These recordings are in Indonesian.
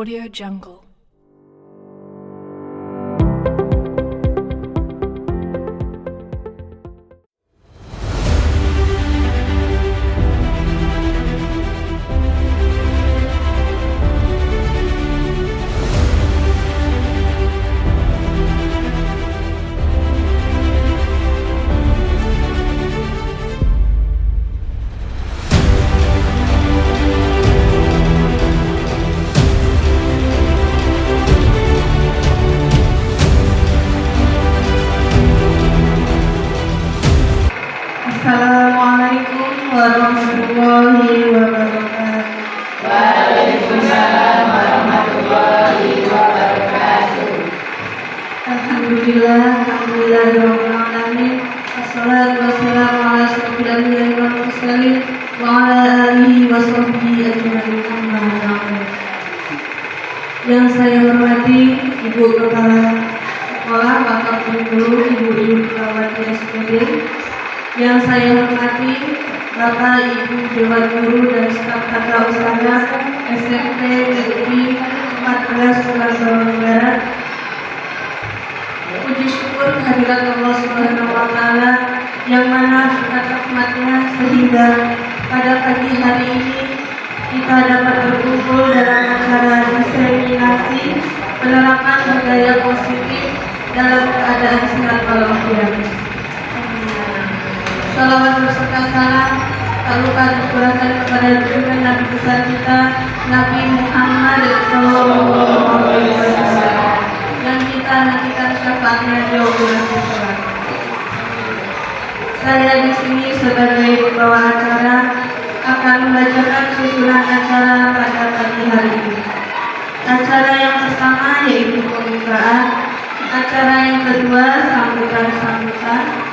Audio Jungle. Assalamualaikum warahmatullahi wabarakatuh. Waalaikumsalam warahmatullahi wabarakatuh. Alhamdulillahirrahmanirrahim. Wassalatu wassalamu ala asyrofil anbiya'i wal mursalin wa ala alihi wa sahbihi ajma'in. Amma ba'du. Yang saya hormati Ibu Kepala Sekolah Bapak Guru, Ibu-ibu perawat SPD. Yang saya hormati Bapak Ibu Dewan Guru dan staf kakak usaha SMP Negeri 14 Surabaya Barat. Puji syukur kehadirat Allah Subhanahu wa Ta'ala yang mana berkat rahmatnya sehingga pada pagi hari ini kita dapat berkumpul dalam acara diseminasi penerapan budaya positif dalam keadaan sehat walafiat. Salawat berserta salam tak lupa dicurahkan kepada junjungan Nabi besar kita Nabi Muhammad SAW yang kita nantikan syafaatnya jauh di akhirat. Saya di sini sebagai pembawa acara akan membacakan susunan acara pada pagi hari ini. Acara yang pertama yaitu pembukaan, acara yang kedua sambutan-sambutan,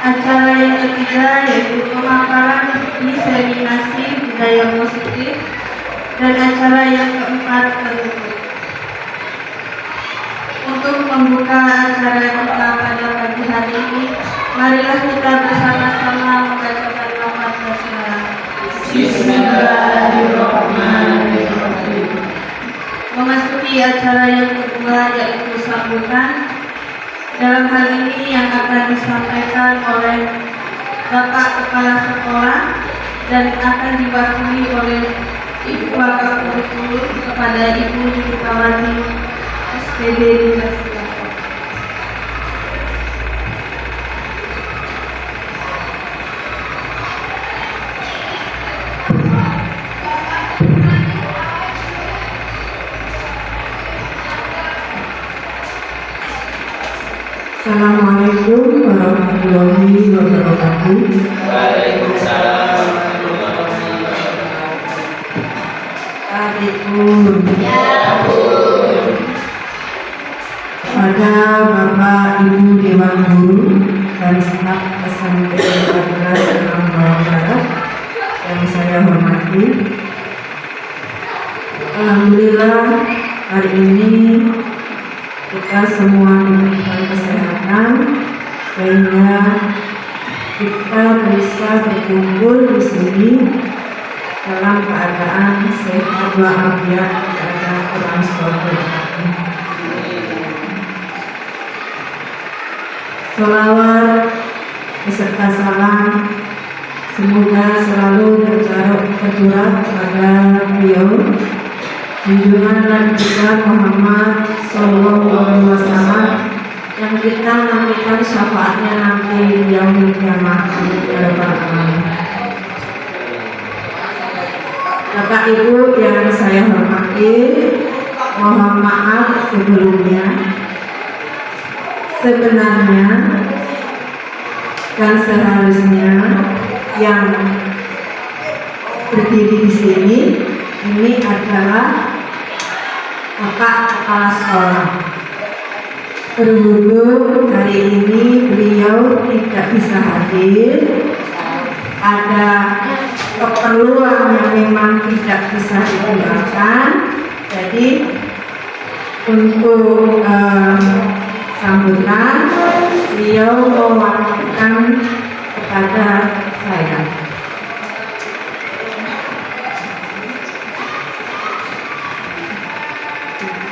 acara yang ketiga yaitu pemaparan diseminasi budaya positif, dan acara yang keempat penutup. Untuk membuka acara kita pada pagi hari ini, marilah kita bersama-sama membacakan lafaz basmalah. Bismillahirrahmanirrahim. Memasuki acara yang kedua yaitu sambutan. Dalam hal ini yang akan disampaikan oleh Bapak Kepala Sekolah dan akan diwakili oleh Ibu Wakapuri kepada Ibu Diputawati SPD Dinasti. Assalamualaikum warahmatullahi wabarakatuh. Waalaikumsalam warahmatullahi wabarakatuh. Adikku, Ya Bun. pada Bapak Ibu Dewan Guru dan staf SMP 14 Surabaya Barat yang saya hormati, alhamdulillah hari ini kita semua diberikan kesehatan sehingga kita bisa berkumpul di sini dalam keadaan sehat walafiat, tidak ada kurang suatu. Sholawat beserta salam semoga selalu tercurah pada beliau junjungan Nabi kita Muhammad SAW yang kita nantikan syafaatnya nanti di yaumil kiamah. Bapak Ibu yang saya hormati, mohon maaf sebelumnya. Sebenarnya dan seharusnya yang berdiri di sini ini adalah Bapak Kepala Sekolah. Berhubung hari ini beliau tidak bisa hadir, ada keperluan yang memang tidak bisa dihindarkan, jadi untuk sambutan beliau mewakilkan kepada saya.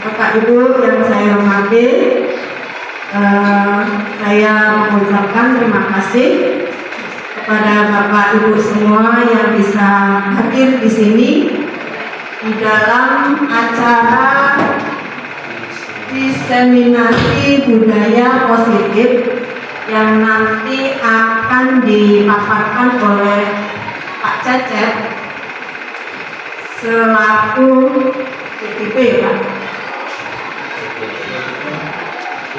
Bapak Ibu yang saya hormati, saya mengucapkan terima kasih kepada Bapak Ibu semua yang bisa hadir di sini di dalam acara diseminasi budaya positif yang nanti akan dipaparkan oleh Pak Cecep selaku CTP, Pak,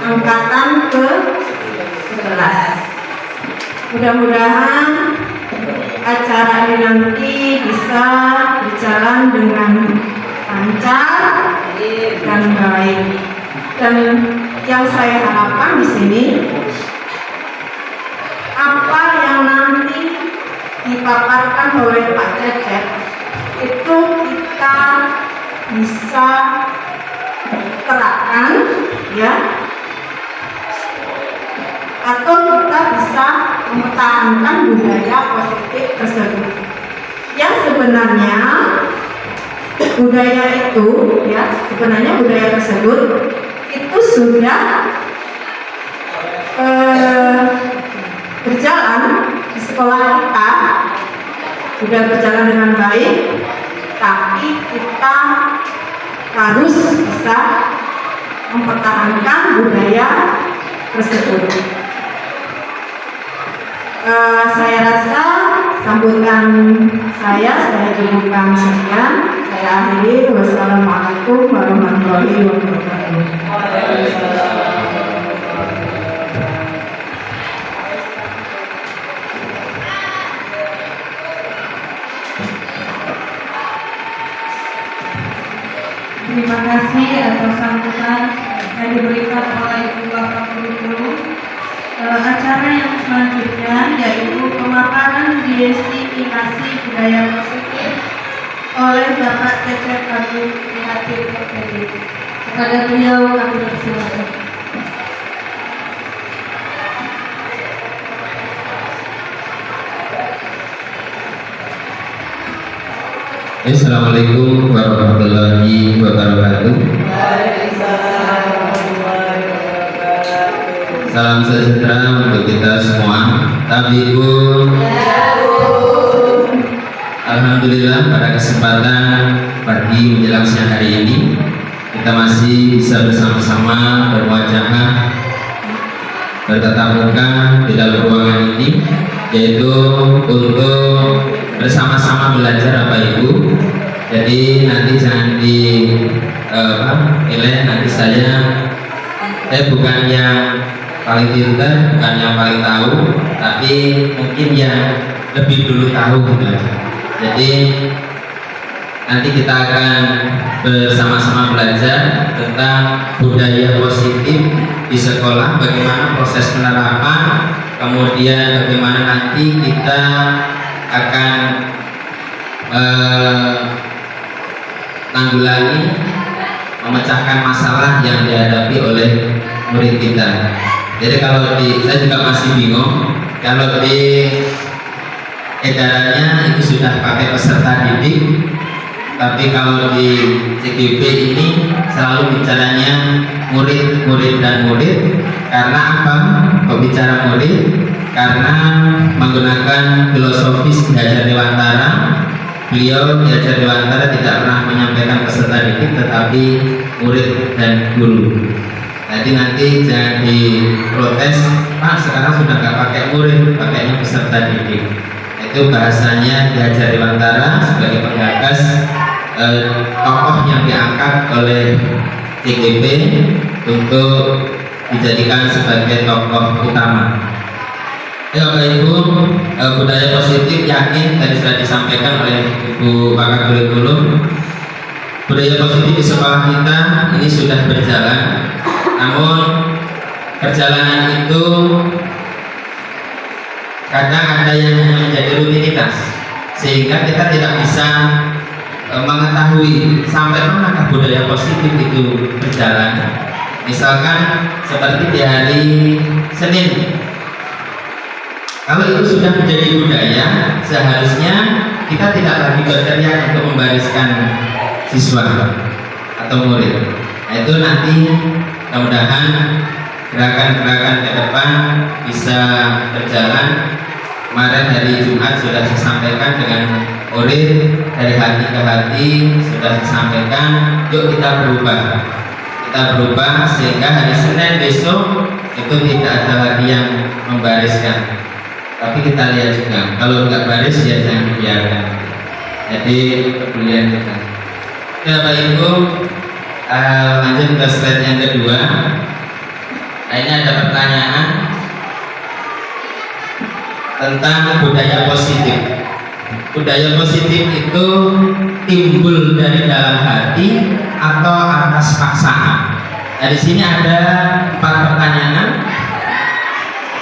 angkatan ke-11. Mudah-mudahan acara ini nanti bisa berjalan dengan lancar dan baik. Dan yang saya harapkan di sini, apa yang nanti dipaparkan oleh Pak Cecep itu kita bisa terapkan, ya, atau kita bisa mempertahankan budaya positif tersebut. Yang sebenarnya budaya itu, ya, sebenarnya budaya tersebut itu sudah berjalan di sekolah kita, sudah berjalan dengan baik, tapi kita harus bisa mempertahankan budaya tersebut. Saya rasa sambutan saya cukupkan sekian. Saya akhiri. Wassalamualaikum warahmatullahi wabarakatuh. Terima kasih atas sambutan yang diberikan oleh Ibu Bapak Guru. Acara yang selanjutnya yaitu pemaparan diseminasi budaya positif oleh Bapak Cecep Agung Prihatin PPD. Kepada beliau kami persilakan. Assalamualaikum warahmatullahi wabarakatuh. Salam sejahtera untuk kita semua. Tabibun. Alhamdulillah pada kesempatan pagi menjelang siang hari ini kita masih bisa bersama-sama berwajah bertatap muka di dalam ruangan ini, yaitu untuk bersama-sama belajar Bapak Ibu. Jadi nanti jangan nilai nanti saya bukan yang paling pintar, bukan yang paling tahu, tapi mungkin yang lebih dulu tahu gitu aja. Jadi nanti kita akan bersama-sama belajar tentang budaya positif di sekolah, bagaimana proses penerapan, kemudian bagaimana nanti kita akan tanggulangi, memecahkan masalah yang dihadapi oleh murid kita. Jadi kalau saya juga masih bingung, kalau di edarannya itu sudah pakai peserta didik, tapi kalau di CGP ini selalu bicaranya murid dan murid. Karena apa? Kok bicara murid? Karena menggunakan filosofis Ki Hajar Dewantara. Beliau Ki Hajar Dewantara tidak pernah menyampaikan peserta didik, tetapi murid dan guru. Jadi nanti jangan diprotes, Pak sekarang sudah nggak pakai murid, pakainya peserta didik. Itu bahasanya Ki Hajar Dewantara sebagai penggagas tokoh yang diangkat oleh CGP untuk dijadikan sebagai tokoh utama. Ya Bapak Ibu, budaya positif yakin tadi sudah disampaikan oleh Ibu Pakar Kurikulum. Budaya positif di sekolah kita ini sudah berjalan, namun perjalanan itu kadang ada yang menjadi rutinitas, sehingga kita tidak bisa mengetahui sampai mana budaya positif itu berjalan. Misalkan seperti di hari Senin, kalau itu sudah menjadi budaya, seharusnya kita tidak lagi berteriak untuk membariskan siswa atau murid. Nah, itu nanti mudah-mudahan gerakan-gerakan ke depan bisa berjalan. Kemarin hari Jumat sudah saya sampaikan dengan murid, dari hati ke hati sudah saya sampaikan, yuk kita berubah. Kita berubah sehingga hari Senin besok itu tidak ada lagi yang membariskan. Tapi kita lihat juga, kalau nggak baris ya jangan dibiarkan. Jadi kepedulian kita. Ya Bapak Ibu, lanjut ke slide yang kedua. Nah, ini ada pertanyaan tentang budaya positif. Budaya positif itu timbul dari dalam hati atau atas paksaan. Nah, di sini ada 4 pertanyaan.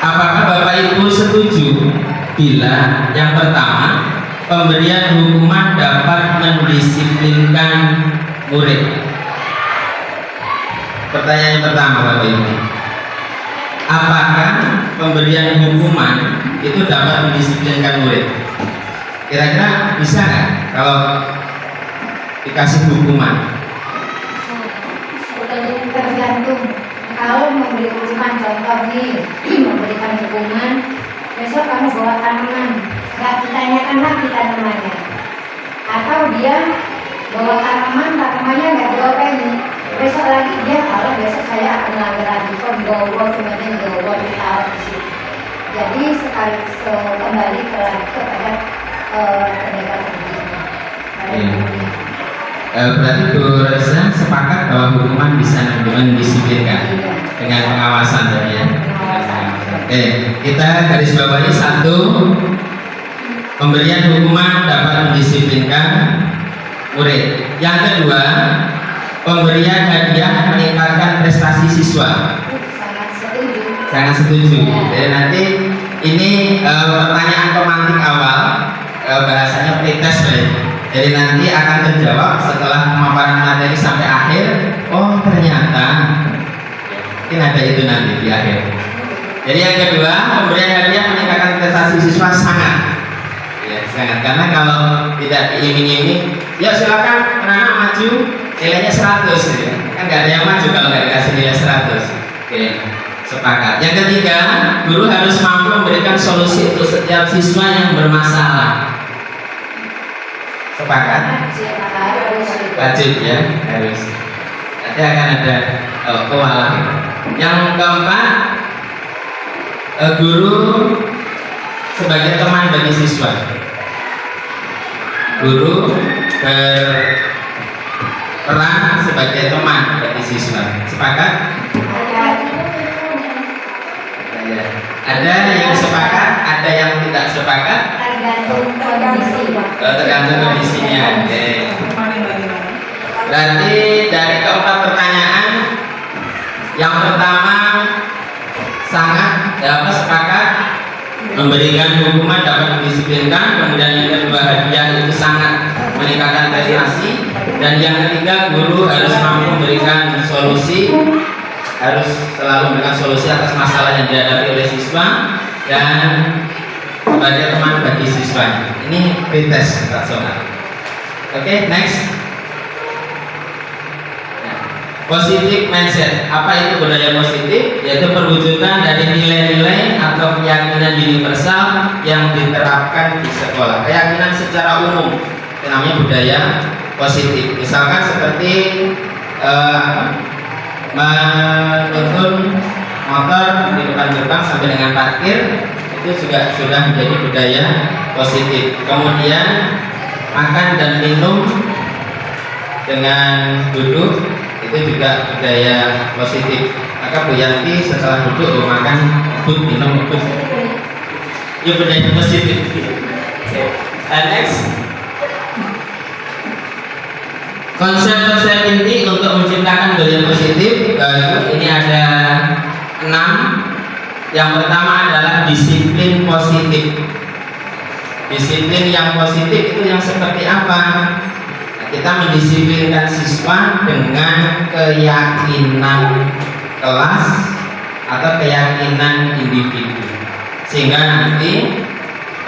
Apakah Bapak Ibu setuju bila yang pertama, pemberian hukuman dapat mendisiplinkan murid? Pertanyaan yang pertama Bapak Ibu, apakah pemberian hukuman itu dapat mendisiplinkan murid? Kira-kira bisa nggak kalau dikasih hukuman? Tergantung. Kalau memberi hukuman, contoh nih, memberikan hukuman, besok kamu bawa tanaman, nggak ditanyakan lagi tanamannya. Atau dia bawa tanamannya nggak diopeni, besok lagi dia kalau besok saya akan melanggar lagi, kok dibawa semuanya dibawa ditaruh di situ. Jadi sekali kembali kepada pendekatan ini. Berarti Bu Reza sepakat bahwa hukuman bisa mendisiplinkan dengan pengawasan tadi ya. Oke, kita garis bawahi 1, pemberian hukuman dapat mendisiplinkan murid. Yang kedua, pemberian hadiah meningkatkan prestasi siswa. Sangat setuju. Jadi nanti ini pertanyaan pemantik awal, bahasanya pretest ya. Jadi nanti akan terjawab setelah pemaparan materi sampai akhir. Oh ternyata mungkin ada itu nanti di akhir. Jadi yang kedua, pemberian hadiah meningkatkan prestasi siswa sangat, ya, sangat. Karena kalau tidak diiming-iming, ya silakan anak-anak maju nilainya 100 ya. Kan nggak ada yang maju kalau nggak dikasih nilai 100. Oke, sepakat. Yang ketiga, guru harus mampu memberikan solusi untuk setiap siswa yang bermasalah. Sepakat? Wajib ya, harus. Nanti akan ada kewalahan. Yang keempat, guru sebagai teman bagi siswa. Guru berperan sebagai teman bagi siswa. Sepakat? Ada yang sepakat, ada yang tidak sepakat. Tergantung kondisi. Tergantung kondisinya. Oke. Berarti dari keempat pertanyaan, yang pertama sangat dapat sepakat memberikan hukuman dapat mendisiplinkan. Kemudian yang kedua, hadiah itu sangat meningkatkan prestasi. Dan yang ketiga, guru harus mampu memberikan solusi, harus selalu memberikan solusi atas masalah yang dihadapi oleh siswa dan sebagai teman bagi siswa. Ini pretest rasional. Oke, next. Positif mindset. Apa itu budaya positif? Yaitu perwujudan dari nilai-nilai atau keyakinan universal yang diterapkan di sekolah. Keyakinan secara umum, itu namanya budaya positif. Misalkan seperti menuntun motor di depan gerbang sampai dengan parkir, itu juga sudah menjadi budaya positif. Kemudian makan dan minum dengan duduk, itu juga budaya positif. Maka Bu Yanti setelah duduk makan, ngebut, minum, ngebut, itu budaya positif. Next, konsep-konsep inti untuk menciptakan budaya positif. Ini ada 6. Yang pertama adalah disiplin positif. Disiplin yang positif itu yang seperti apa? Kita mendisiplinkan siswa dengan keyakinan kelas atau keyakinan individu, sehingga nanti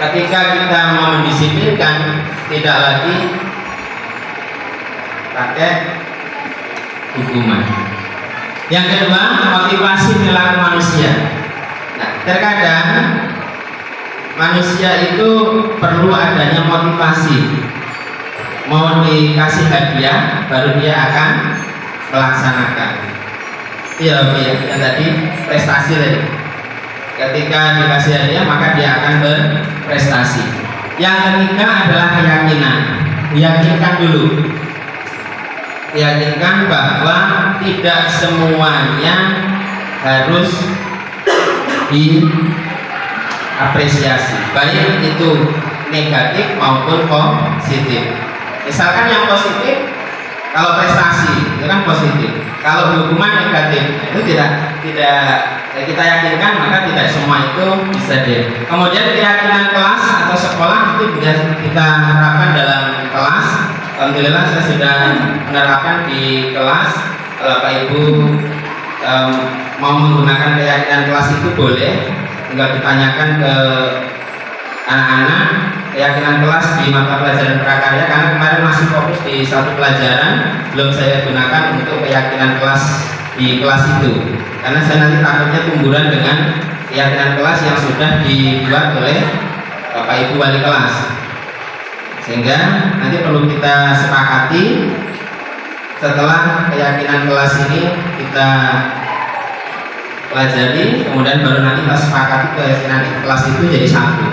ketika kita mau mendisiplinkan tidak lagi pakai hukuman. Yang kedua, motivasi perilaku manusia. Nah, terkadang manusia itu perlu adanya motivasi. Mau dikasih hadiah, baru dia akan melaksanakan. Iya, yang tadi prestasi tadi. Ketika dikasih hadiah, maka dia akan berprestasi. Yang ketiga adalah keyakinan. Yakinkan dulu. Yakinkan bahwa tidak semuanya harus diapresiasi, baik itu negatif maupun positif. Misalkan yang positif, kalau prestasi itu kan positif, kalau hukuman negatif itu tidak kita yakinkan, maka tidak semua itu bisa deh. Kemudian keyakinan kelas atau sekolah itu bisa kita terapkan dalam kelas. Alhamdulillah saya sudah menerapkan di kelas. Kalau Bapak Ibu mau menggunakan keyakinan kelas itu boleh, tinggal ditanyakan ke anak-anak keyakinan kelas di mata pelajaran prakarya, karena kemarin masih fokus di satu pelajaran, belum saya gunakan untuk keyakinan kelas di kelas itu, karena saya nanti takutnya tumburan dengan keyakinan kelas yang sudah dibuat oleh Bapak Ibu wali kelas, sehingga nanti perlu kita sepakati setelah keyakinan kelas ini kita pelajari, kemudian baru nanti kita sepakati keyakinan kelas itu jadi satu,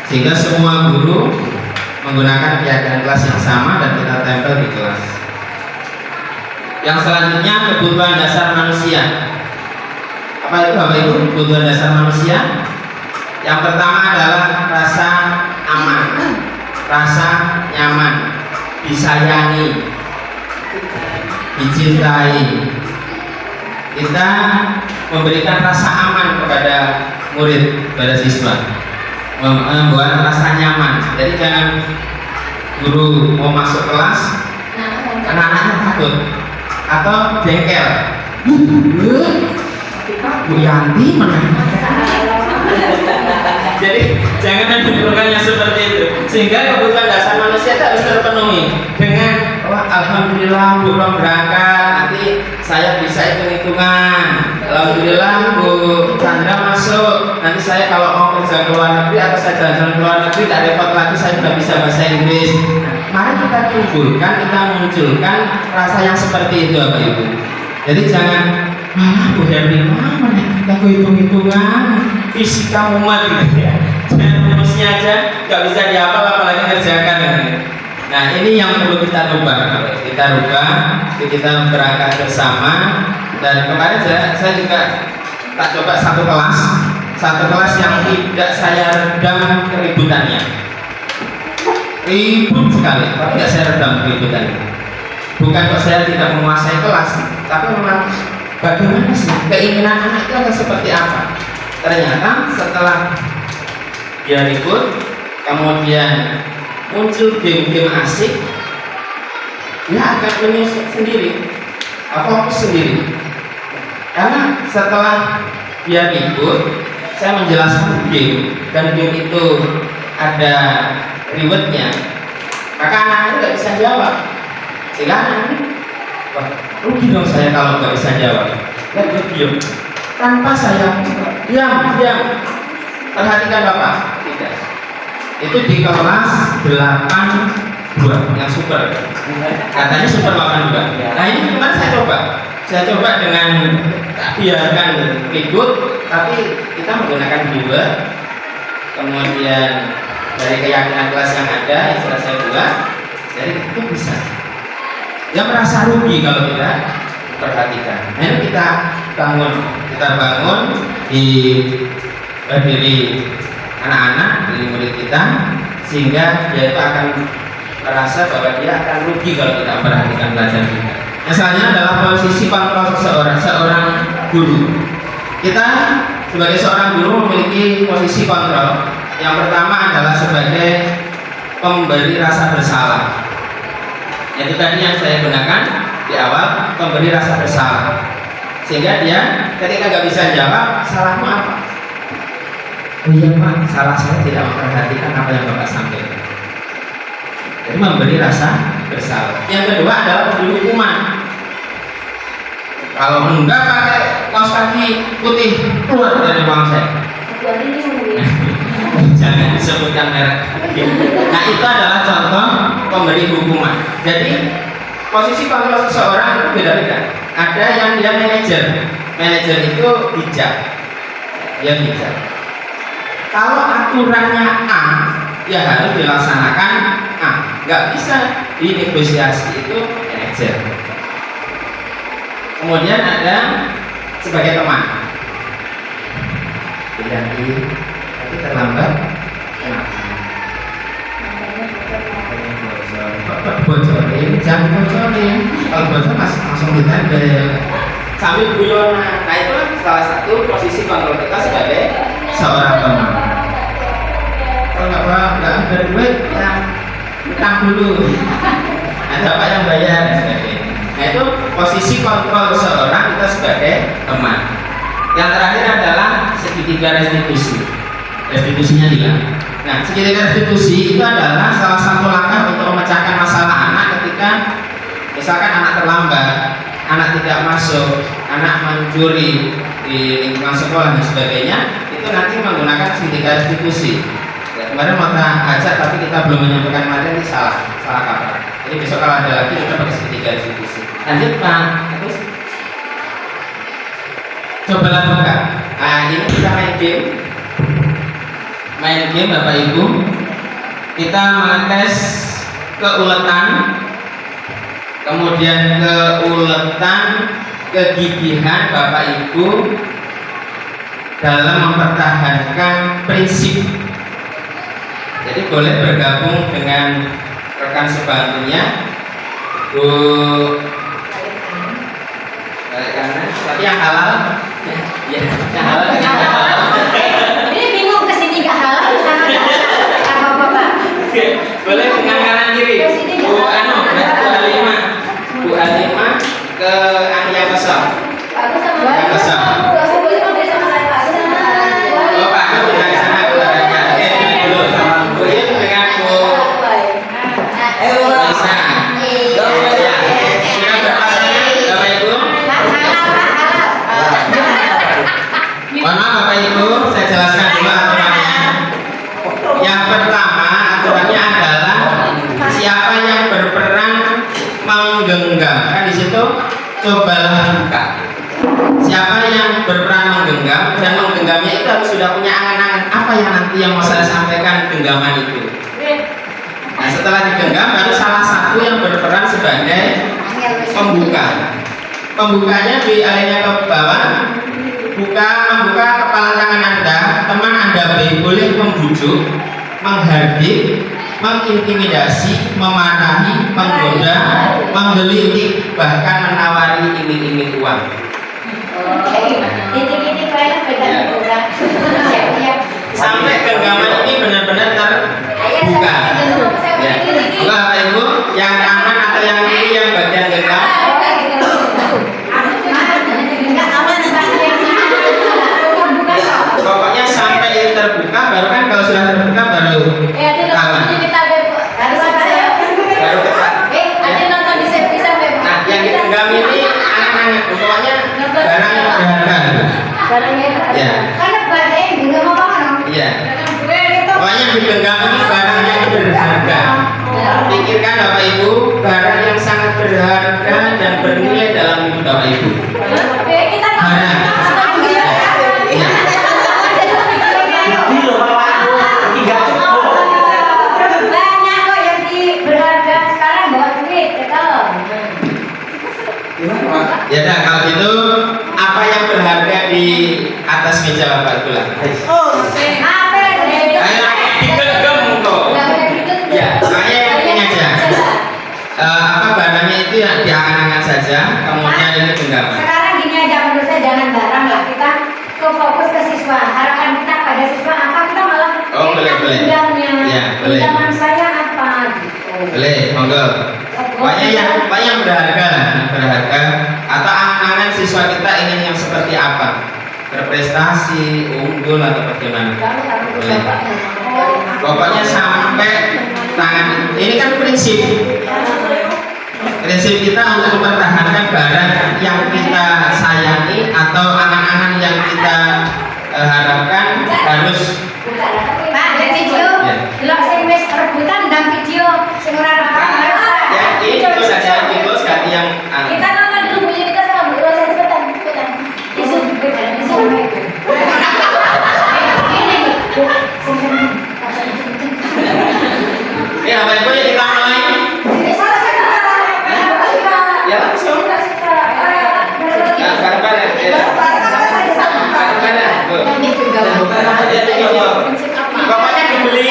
sehingga semua guru menggunakan keyakinan kelas yang sama dan kita tempel di kelas. Yang selanjutnya, kebutuhan dasar manusia. Apa itu Bapak Ibu kebutuhan dasar manusia? Yang pertama adalah rasa aman, rasa nyaman, disayangi, dicintai. Kita memberikan rasa aman kepada murid, kepada siswa, membuat rasa nyaman. Jadi jangan guru mau masuk kelas, anak-anaknya takut atau jengkel. Bu Yanti menang. Jadi jangan menimbulkan yang seperti itu, sehingga kebutuhan dasar manusia itu harus terpenuhi dengan alhamdulillah Bu belum berangkat, nanti saya bisa hitung-hitungan. Alhamdulillah Bu Chandra masuk, nanti saya kalau mau kerja ke luar negeri atau saya jalan-jalan ke luar negeri tidak repot lagi, saya sudah bisa bahasa Inggris. Mari kita tumbuhkan, kita munculkan rasa yang seperti itu Bapak Ibu. Jadi jangan Bu Herlina kita hitung-hitungan fisika muat gitu ya, jangan rumusnya aja nggak bisa dihafal apalagi ngerjakan gitu. Nah ini yang perlu kita rubah, kita berangkat bersama. Dan kemarin saya juga tak coba satu kelas yang tidak saya redam keributannya, ribut sekali, tapi tidak saya redam keributannya. Bukan kok saya tidak menguasai kelas, tapi memang bagaimana sih keinginan anak itu akan seperti apa. Ternyata setelah dia ribut, kemudian muncul game-game asik, dia akan menyusun sendiri, fokus sendiri. Karena setelah dia ribut, saya menjelaskan game, dan game itu ada rewardnya, maka anak-anak itu nggak bisa jawab. Sehingga anak-anak, wah, rugi dong saya kalau nggak bisa jawab. Dan dia diam, tanpa saya diam. Perhatikan Bapak, tidak. Itu di kelas 82 yang super, katanya super 82. Nah ini kemarin saya coba dengan biarkan ribut, tapi kita menggunakan viewer, kemudian dari keyakinan kelas yang ada yang sudah saya buat, jadi itu bisa. Dia merasa rugi kalau tidak perhatikan. Nah ini kita bangun di diri anak-anak, diri murid kita, sehingga dia itu akan merasa bahwa dia akan rugi kalau tidak memperhatikan pelajaran kita. Misalnya adalah posisi kontrol seorang guru. Kita sebagai seorang guru memiliki posisi kontrol. Yang pertama adalah sebagai pemberi rasa bersalah. Itu tadi yang saya gunakan di awal, pemberi rasa bersalah, sehingga dia ketika nggak bisa jawab, salahmu apa? Oh iya Pak, salah saya tidak memperhatikan apa yang Bapak sampaikan. Jadi memberi rasa bersalah. Yang kedua adalah pemberi hukuman. Kalau enggak pakai kaos kaki putih, keluar dari ruang saya. Jangan disebutkan merek. Nah, itu adalah contoh pemberi hukuman. Jadi posisi kontrol seseorang itu beda-beda. Ada yang dia manajer itu bijak, dia bijak. Kalau aturannya A, ya harus dilaksanakan A. Nggak bisa dinegosiasi, itu manajer. Kemudian ada sebagai teman. Tapi terlambat. Bocorin, jangan bocorin. Kalau bocor langsung ditempel sambil guyonan. Nah, itu salah satu posisi kontrol kita sebagai seorang teman. Kalau nggak ada duit, ya utang dulu. Ada apa yang bayar dan sebagainya. Nah, itu posisi kontrol seorang kita sebagai teman. Yang terakhir adalah segitiga restitusi. Restitusinya hilang. Nah, segitiga restitusi itu adalah salah satu langkah untuk memecahkan masalah anak ketika misalkan anak terlambat, anak tidak masuk, anak mencuri di lingkungan sekolah dan sebagainya. Itu nanti menggunakan segitiga restitusi. Ya, kemarin mau ajak tapi kita belum menyampaikan materi, salah kabar. Jadi besok kalau ada lagi kita pakai segitiga restitusi. Lanjut Pak. Terus cobalah buka. Nah, ini kita main game Bapak Ibu. Kita mengetes keuletan, kemudian kegigihan Bapak Ibu dalam mempertahankan prinsip. Jadi boleh bergabung dengan rekan sebantunya. Bu balik kanan, tapi yang halal. Ya, yang halal dengan yang halal. Ini bingung kesini gak halal sama Bapak. Boleh dengan kanan kiri. Bu Halimah. Bu Halimah ke yang kosong. Bagus sama Yang kosong. Oh, Pak, aku dari sana ke arahnya. Oke, dulu. Bu Yun dengan Bu Nisa. Ya, sudah berpasangan Bapak Ibu. Mohon maaf Bapak Ibu, saya jelaskan dulu aturannya. Yang pertama, aturannya adalah siapa yang berperan menggenggam. Kan di situ cobalah buka. Siapa yang berperan menggenggam dan menggenggamnya itu harus sudah punya angan-angan apa yang nanti yang mau saya sampaikan genggaman itu. Nah, setelah digenggam baru salah satu yang berperan sebagai pembuka. Pembukanya dialihnya ke bawah. Membuka kepala tangan Anda, teman Anda B boleh membujuk, menghardik, mengintimidasi, memarahi, menggoda, menggelitik, bahkan menawari iming-iming uang. Titik-titik lain beda juga. Sampai genggaman ini benar-benar terbuka. Ya. Bapak Ibu, yang kanan atau yang kiri yang bagian genggam? Pokoknya sampai ini terbuka, baru kan kalau sudah terbuka baru kawan. Baru ketat. Nah, yang digenggam ini anak-anak, pokoknya barang yang berharga. Ya. Iya. Pokoknya digenggam ini barang yang berharga. Pikirkan Bapak Ibu, barang yang sangat berharga dan bernilai dalam hidup Bapak Ibu. Barang. Ya. Banyak kok yang berharga sekarang bawa duit, Ya dah, kalau gitu apa yang berharga di atas meja Bapak Ibu lah? Ayo digenggam kok. Ya, makanya ini aja. Apa barangnya itu yang diangan-angan saja, kemudian ini genggaman. Sekarang gini aja, menurut saya jangan barang lah, kita ke fokus ke siswa. Harapan kita pada siswa apa, kita malah boleh. Ya, boleh. Pinjaman saya apa gitu. Boleh, monggo. Pokoknya yang berharga, atau angan-angan siswa kita ingin yang seperti apa? Berprestasi, unggul atau bagaimana? Boleh. Pokoknya sampai tangan ini kan prinsip kita untuk mempertahankan barang yang kita atau angan-angan yang kita harapkan harus Pak, lihat video. Ya. Delok sing wis rebutan ndang video sing ora rebutan. ya itu saja itu ganti yang Kita nonton dulu bunyi kita sama Bu Rosa cepetan. Isu. ya Bapak Ibu ya kita mulai ya langsung bareng-bareng ya bareng-bareng Bu. Ya, video. Pokoknya dibeli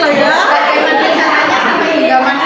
Bagaimana caranya sampai hinggaman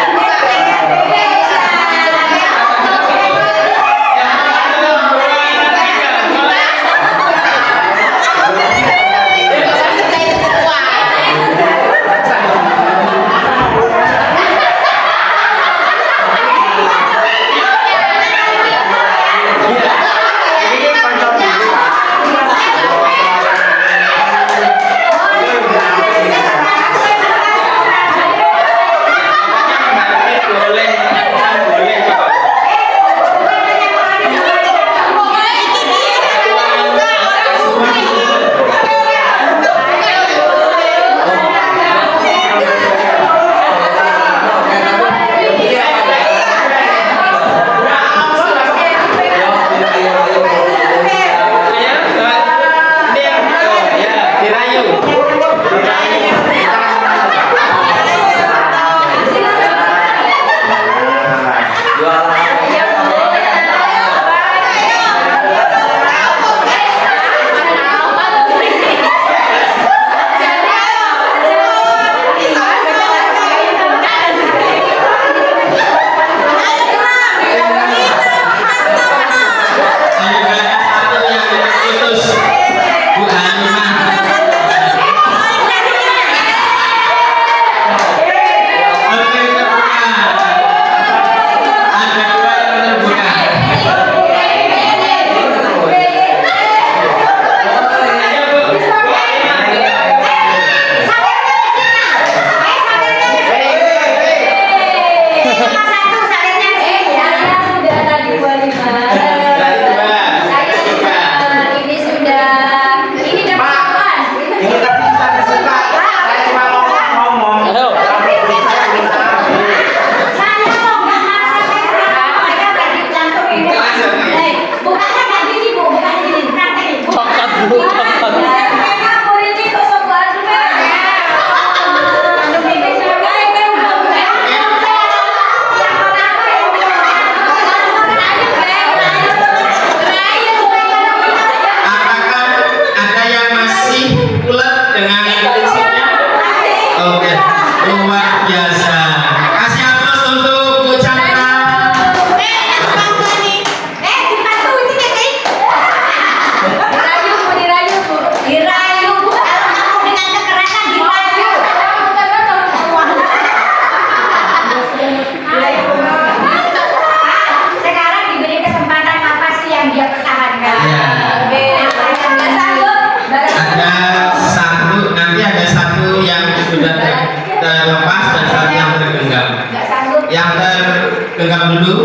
genggam dulu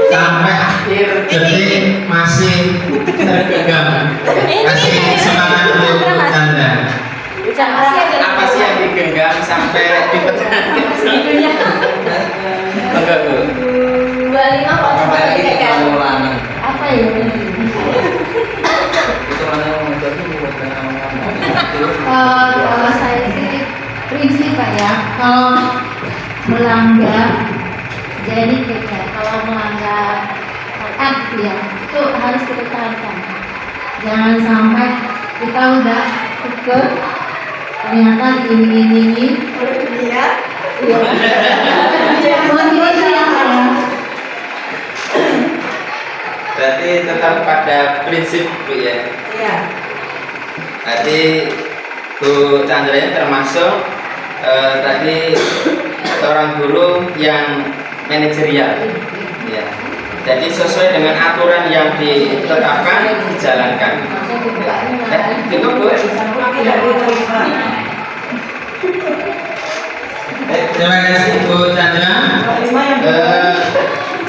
sampai akhir detik masih tergenggam. Kasih semangat untuk Bu Chandra. Apa sih yang digenggam sampai dipecat? Enggak Bu. 25 kok sampai ini kan. Apa ya? Kalau saya sih prinsip Pak ya, kalau melanggar jadi kita kalau melanggar syariat ya itu harus kita tahan. Jangan sampai kita udah ukur ternyata diiming-imingi dia Berarti tetap pada prinsip Bu ya. Iya. Berarti Bu Chandra ini termasuk tadi seorang guru yang manajerial. Ya. Jadi sesuai dengan aturan yang ditetapkan dijalankan. Itu Bu. Terima kasih Bu Chandra.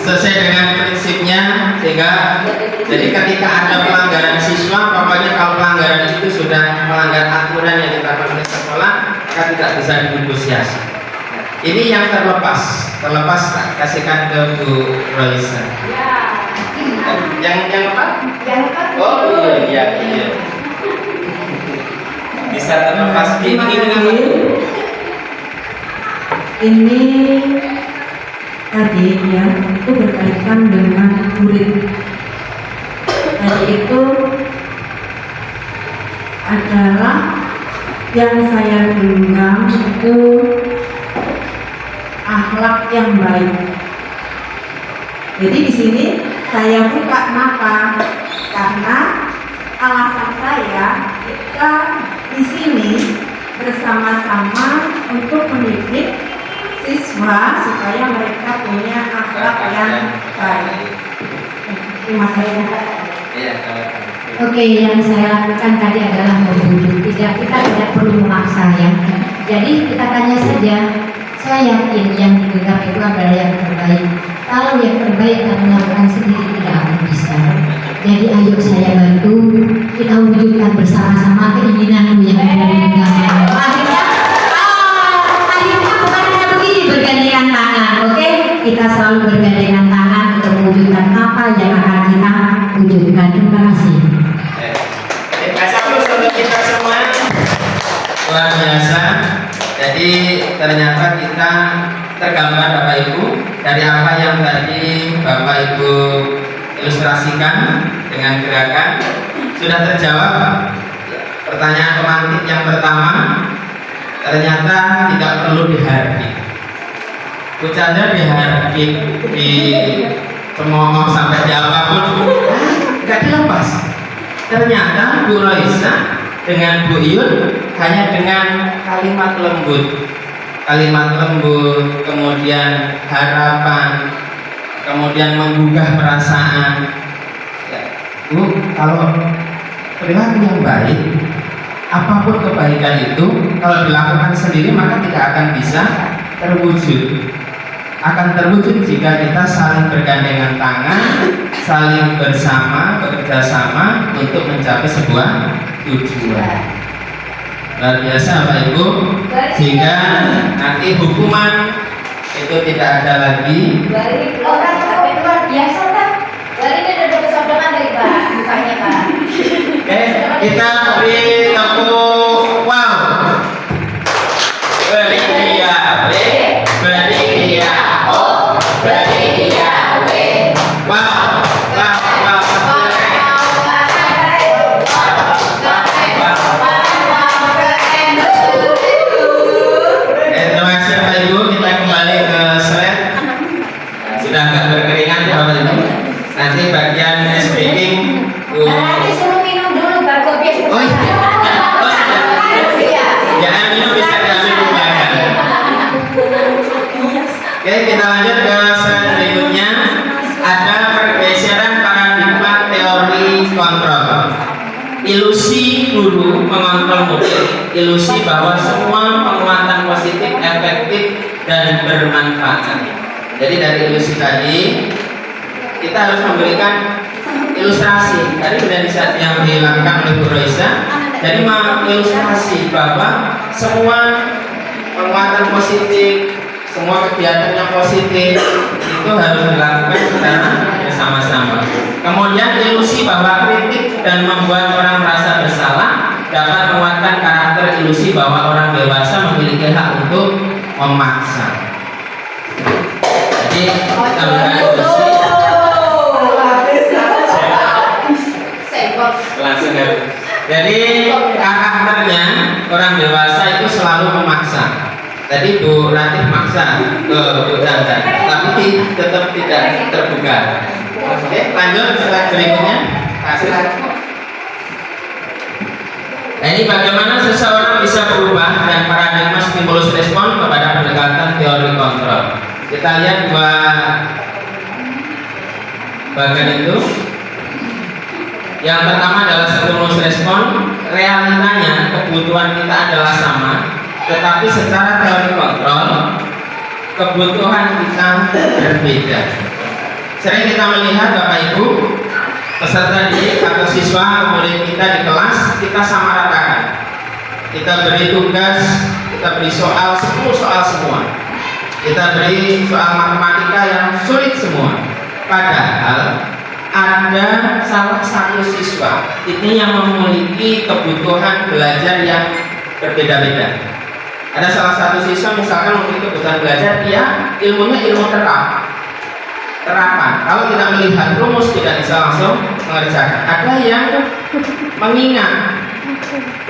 Sesuai dengan prinsipnya sehingga jadi ketika ada pelanggaran siswa, pokoknya kalau pelanggaran itu sudah melanggar aturan yang ditetapkan oleh sekolah, maka tidak bisa dinegosiasi. Ini yang terlepas tak kasihkan ke Bu Roisa. Yang apa? Yang apa? Oh iya. Bisa terlepas Ini tadi ya, itu berkaitan dengan murid. Tadi itu adalah yang saya genggam itu akhlak yang baik. Jadi di sini saya buka mata karena alasan saya kita di sini bersama-sama untuk mendidik siswa supaya mereka punya akhlak yang baik. Terima kasih. Iya, Oke, yang saya lakukan tadi adalah membujuk. Kita tidak perlu memaksa ya. Jadi kita tanya saja. Saya yakin yang didengar itu adalah yang terbaik. Kalau yang terbaik kamu lakukan sendiri tidak akan bisa. Jadi ayo saya bantu. Kita wujudkan bersama-sama keinginanmu yang ada di dalam. Akhirnya bukan hanya begini bergandengan tangan, oke? Kita selalu bergandengan tangan untuk mewujudkan apa yang akan kita wujudkan. Terima kasih. Untuk kita semua luar biasa. Jadi ternyata kita tergambar Bapak Ibu dari apa yang tadi Bapak Ibu ilustrasikan dengan gerakan sudah terjawab. Pertanyaan pemantik yang pertama ternyata tidak perlu dihardik. Bu Chandra dihardik, di cemooh sampai di apapun nggak dilepas. Ternyata Bu Roisa dengan Bu Iyun hanya dengan kalimat lembut, kemudian harapan, kemudian menggugah perasaan. Ya, Bu, kalau perilaku yang baik, apapun kebaikan itu, kalau dilakukan sendiri maka tidak akan bisa terwujud. Akan terwujud jika kita saling bergandengan tangan, saling bersama, bekerja sama untuk mencapai sebuah tujuan. Luar biasa Bapak Ibu, sehingga nanti hukuman itu tidak ada lagi. Orang luar biasa kan? Dari ini ada kesodokan dari Pak, bukannya Pak. Oke, kita beri tepuk wow. Beri dia B, beri dia O, beri dia W. Wow, wow, wow. Terima kasih Bapak Ibu, kita kembali ke slide. Sudah agak berkeringat ya Bapak Ibu. Nanti bagian speaking Nanti suruh minum dulu baru kopi. Oh iya. Jangan minum, bisa diambil di belakang. Oke, kita lanjut ke slide berikutnya. Ada pergeseran paradigma teori kontrol. Ilusi guru mengontrol murid, ilusi bahwa semua penguatan positif efektif dan bermanfaat. Jadi dari ilusi tadi kita harus memberikan ilustrasi. Tadi sudah yang dilakukan oleh Bu Roisa. Jadi mengilustrasi bahwa semua penguatan positif, semua kegiatan yang positif itu harus dilakukan secara bersama-sama. Kemudian ilusi bahwa kritik dan membuat orang merasa bersalah dapat menguatkan karakter ilusi bahwa orang dewasa memiliki hak untuk memaksa. Jadi kita berikan ilusi langsung ya. Jadi karakternya orang dewasa itu selalu memaksa. Tadi Bu Ratih maksa ke Bu Chandra, tapi tetap tidak terbuka. Oke, lanjut slide berikutnya. Nah, ini bagaimana seseorang bisa berubah dan paradigma stimulus respon kepada pendekatan teori kontrol. Kita lihat dua bagian itu. Yang pertama adalah stimulus respon. Realitanya kebutuhan kita adalah sama, tetapi secara teori kontrol kebutuhan kita berbeda. Sering kita melihat Bapak Ibu peserta didik atau siswa murid kita di kelas, kita sama ratakan. Kita beri tugas, kita beri soal 10 soal semua. Kita beri soal matematika yang sulit semua. Padahal ada salah satu siswa ini yang memiliki kebutuhan belajar yang berbeda-beda. Ada salah satu siswa misalkan memiliki kebutuhan belajar, dia ilmunya ilmu terapan. Kalau tidak melihat rumus tidak bisa langsung mengerjakan. Ada yang mengingat,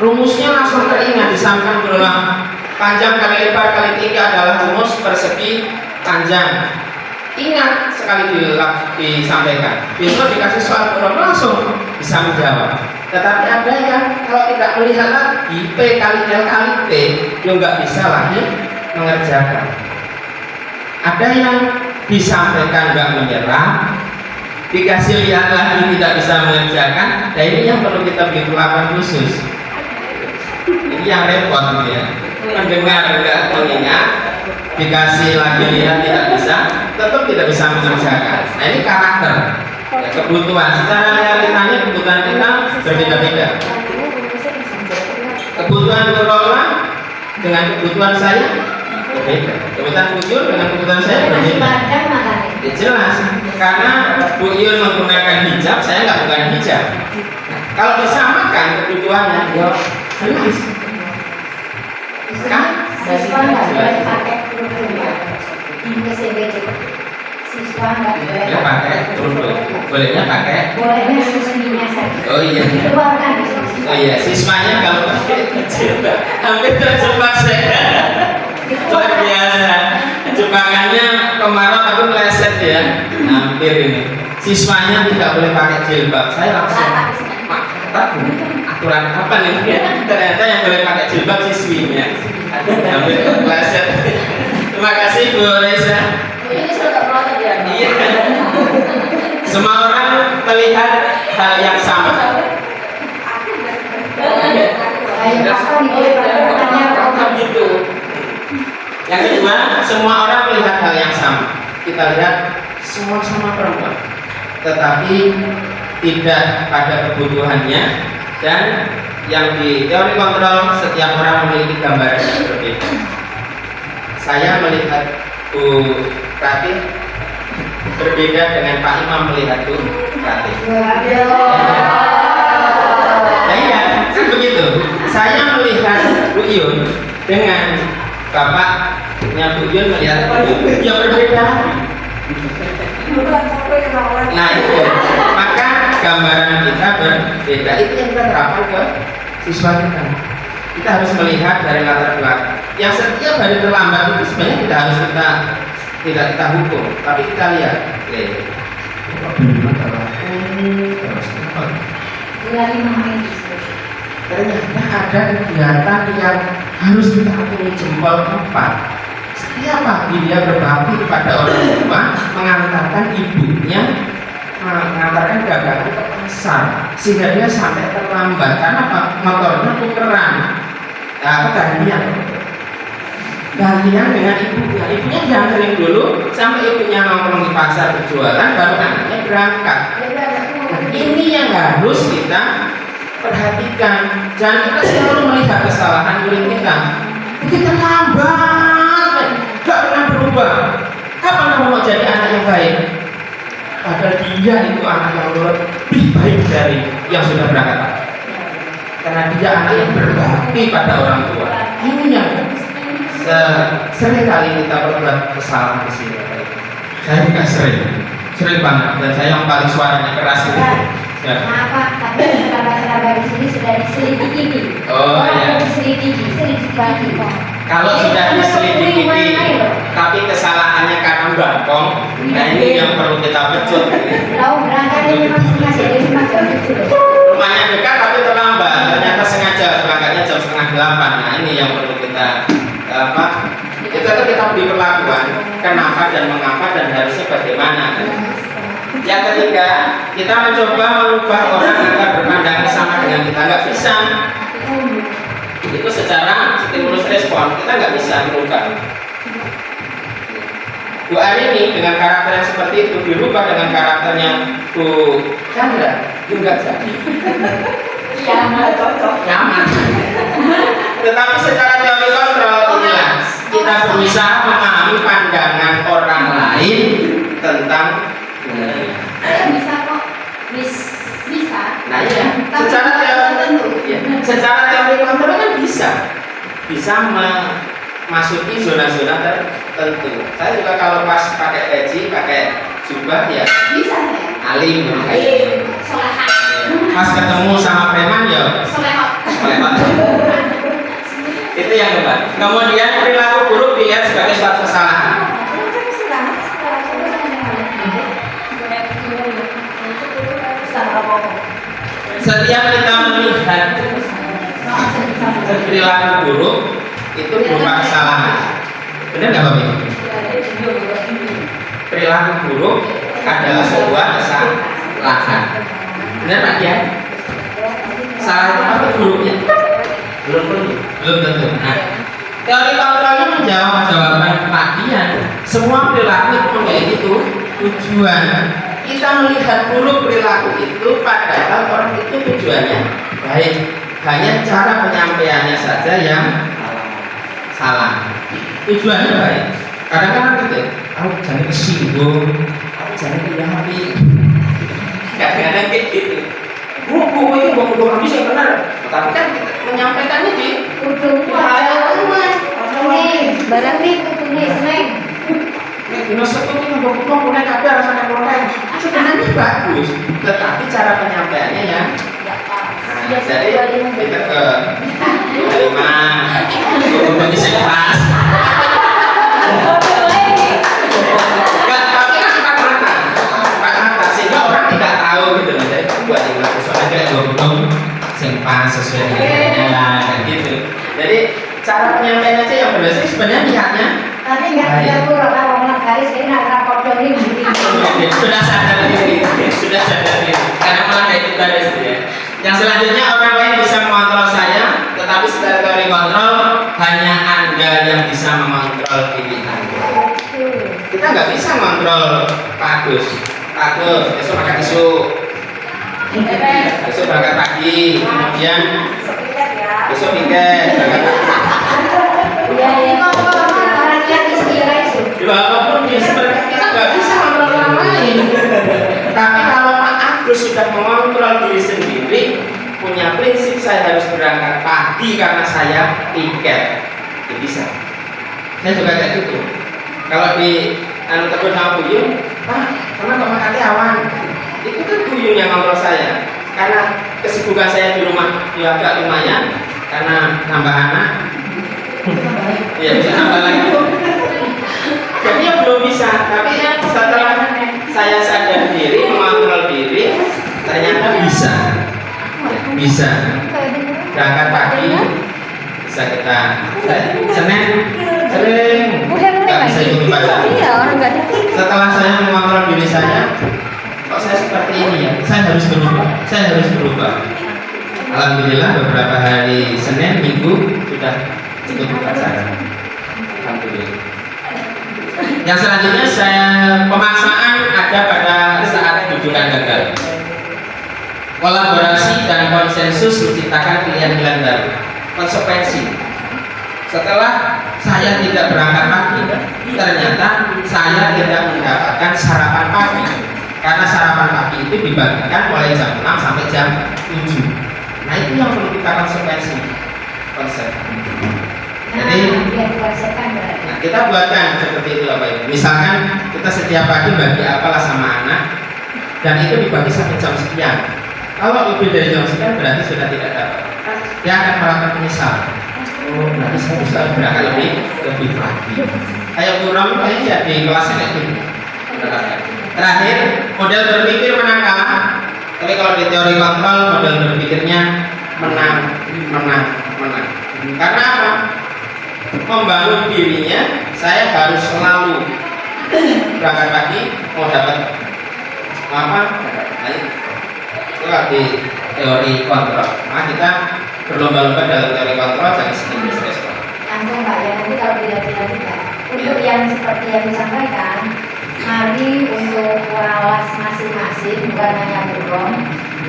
rumusnya langsung teringat, disampaikan berulang. Panjang kali lebar kali tinggi adalah rumus persegi panjang. Ingat sekali disampaikan. Besok dikasih soal berulang langsung bisa menjawab. Tetapi ada yang kalau tidak melihat lagi P kali L kali T, dia nggak bisa lagi mengerjakan. Ada yang disampaikan nggak menyerah, dikasih lihat lagi tidak bisa mengerjakan. Nah ini yang perlu kita beri perlakuan khusus. Ini yang repot ya. Mendengar enggak mengingat, dikasih lagi lihat tidak bisa, tetap tidak bisa mengerjakan. Nah ini karakter, ya, kebutuhan. Secara realitanya kebutuhan kita berbeda-beda. Kebutuhan Nurullah dengan kebutuhan saya berbeda. Kebutuhan Bu Yun dengan kebutuhan saya berbeda. Ya, jelas, karena Bu Yun menggunakan hijab, saya nggak menggunakan hijab. Kalau disamakan kebutuhannya, ya jelas. Siswa nggak boleh pakai kerudung di PCBD. Siswa nggak boleh pakai kerudung. Bolehnya pakai? Bolehnya siswinya saja. Oh iya. Keluarkan di sini. Oh iya, siswanya kalau pakai jilbab hampir terjebak saya. Luar biasa. Jebakannya kemarau tapi meleset ya. Hampir ini. Siswanya tidak boleh pakai jilbab. Saya langsung aturan apa nih? Ternyata yang boleh pakai jilbab siswinya. Hampir meleset. Terima kasih Bu Reza. Ini sudah protes ya. Iya. Semua orang melihat hal yang sama. Gitu. Yang kedua, semua orang melihat hal yang sama. Kita lihat semua sama perempuan, tetapi tidak pada kebutuhannya, dan yang di teori kontrol setiap orang memiliki gambaran yang berbeda. Saya melihat Bu Ratih berbeda dengan Pak Imam melihat Bu Ratih. Nah iya, kan begitu. Saya melihat Bu Yun dengan bapaknya Bu Yun melihat Bu Yun, ya berbeda. Nah itu, maka gambaran kita berbeda. Itu yang kita terapkan ke siswa kita. Kita harus melihat dari latar belakang. Yang setiap hari terlambat itu sebenarnya tidak harus kita hukum, tapi kita lihat. Ternyata ada kegiatan yang harus kita akui jempol 4. Setiap pagi dia berbakti kepada orang tua, mengantarkan ibunya, mengantarkan dagangan ke pasar, sehingga dia sampai terlambat karena motornya tukeran. Nah, gantian dengan ibunya diantarin dulu sampai ibunya nongkrong di pasar berjualan, baru anaknya berangkat. Nah, ini yang harus kita perhatikan. Jangan kita selalu melihat kesalahan murid kita. Kita lambat, gak pernah berubah. Kapan kamu mau jadi anak yang baik? Padahal dia itu anak yang lebih baik dari yang sudah berangkat. Karena dia anak yang berbakti pada orang tua. Ini yang sering kali kita berbuat kesalahan di sini. Saya juga sering banget, dan saya yang paling suaranya keras itu. Ya. Kenapa? Tapi sahabat-sahabat di sini sudah diselidiki. Oh iya. Selidiki lagi. Kalau sudah diselidiki, tapi kesalahannya karena bangkong, nah ini yang perlu kita pecut. Tahu berangkatnya memang sengaja dari macam itu. Rumahnya dekat tapi terlambat, ternyata sengaja berangkatnya jam 7:30. Nah ini yang perlu kita kita beri perlakuan kenapa dan mengapa dan harusnya bagaimana. Yang ketiga, kita mencoba mengubah orang agar berpandangan sama dengan kita. Nggak bisa. Itu secara stimulus respon kita nggak bisa merubah. Bu Arini dengan karakter yang seperti itu dirubah dengan karakternya Bu Chandra juga jadi Iya, nggak cocok. nyaman. Tetapi secara teori kontrol inilah kita berusaha memahami pandangan orang lain tentang dunia. Bisa kok, bisa. Nah iya, Tapi secara teori tentu. ya, secara teori kontrol kan bisa memasuki zona-zona tertentu. Saya juga kalau pas pakai peci, pakai jubah ya Bisa saya. alim kayak Solehan. pas ketemu sama preman ya Solehot. lewat. Itu yang kedua. Kemudian perilaku buruk dilihat sebagai suatu kesalahan. Setiap kita melihat perilaku buruk itu berupa kesalahan. Benar nggak Bapak Ibu? Perilaku buruk adalah sebuah kesalahan. Benar Pak Kiai? Salah itu apa buruknya? Belum tentu. Nah, teori kontrolnya menjawab jawaban Pak Dian. Semua perilaku itu memiliki tujuan. Kita melihat buruk perilaku itu, padahal orang itu tujuannya baik. Hanya cara penyampaiannya saja yang salah. Tujuannya baik. Kadang-kadang gitu, aku jangan kesinggung, aku jangan dihati. Kadang-kadang kayak gitu. Bu, itu buku kami sih benar. Tapi kan kita menyampaikannya di Ujung barang nih kutunya seneng. Dino seperti yang berkumpul punya kafe rasanya protes. Sebenarnya bagus, tetapi cara penyampaiannya yang jadi kita ke lima, buku sing pas. Tapi kan Pak Mata sehingga orang tidak tahu gitu loh. Jadi buat yang laku soalnya kayak buku sing pas sesuai dengan lah kayak gitu. Jadi cara penyampaian aja yang benar sih sebenarnya niatnya. Tapi nggak bisa kurang orang garis ini nak rapor ini Sudah sadar diri, karena malah itu garis ya. Yang selanjutnya orang lain bisa mengontrol saya, tetapi secara teori kontrol hanya Anda yang bisa mengontrol diri Anda. Kita nggak bisa mengontrol Pak Agus. Pak Agus besok makan isu, besok berangkat pagi, kemudian besok piket, berangkat pagi. Walaupun dia sebenarnya kita nggak bisa mengontrol orang lain. Tapi kalau Pak Agus sudah mengontrol diri sendiri, punya prinsip saya harus berangkat pagi karena saya tiket, ya bisa. Saya juga kayak gitu. Kalau di telepon sama Buyung, Pak, karena kok makannya awan, itu kan Buyung yang ngontrol saya. Karena kesibukan saya di rumah juga agak lumayan, karena nambah anak. Iya bisa nambah lagi. Jadi ya belum bisa, tapi setelah saya sadar diri, mengontrol diri, ternyata bisa berangkat pagi, bisa kita Senin sering nggak bisa ikut baca. Setelah saya mengontrol diri saya, kok saya seperti ini ya, saya harus berubah. Alhamdulillah beberapa hari Senin, Minggu sudah ikut upacara. Alhamdulillah. Yang selanjutnya pemaksaan ada pada saat rujukan gagal. Kolaborasi dan konsensus menciptakan pilihan-pilihan baru. Konsekuensi. Setelah saya tidak berangkat pagi, ternyata saya tidak mendapatkan sarapan pagi. Karena sarapan pagi itu dibagikan mulai jam 6 sampai jam 7. Nah itu yang perlu kita konsekuensi. Konsep. Jadi kita buatkan seperti itu Bapak Ibu. Misalkan kita setiap pagi bagi apalah sama anak dan itu dibagi sampai jam sekian. Kalau lebih dari jam sekian berarti sudah tidak dapat. Dia akan melakukan menyesal. Oh, berarti saya bisa berangkat lebih pagi. Kayak kurang kayaknya ya di kelasnya kayak gitu. Terakhir, model berpikir menang kalah. Tapi kalau di teori kontrol model berpikirnya menang. Karena apa? Membangun dirinya, saya harus selalu berangkat pagi mau dapat apa? Itu di teori kontrol. Nah kita berlomba-lomba dalam teori kontrol jangan sedikit respon. Langsung Pak ya, nanti kalau tidak untuk yang seperti yang disampaikan mari untuk waras masing-masing, bukan hanya berbom.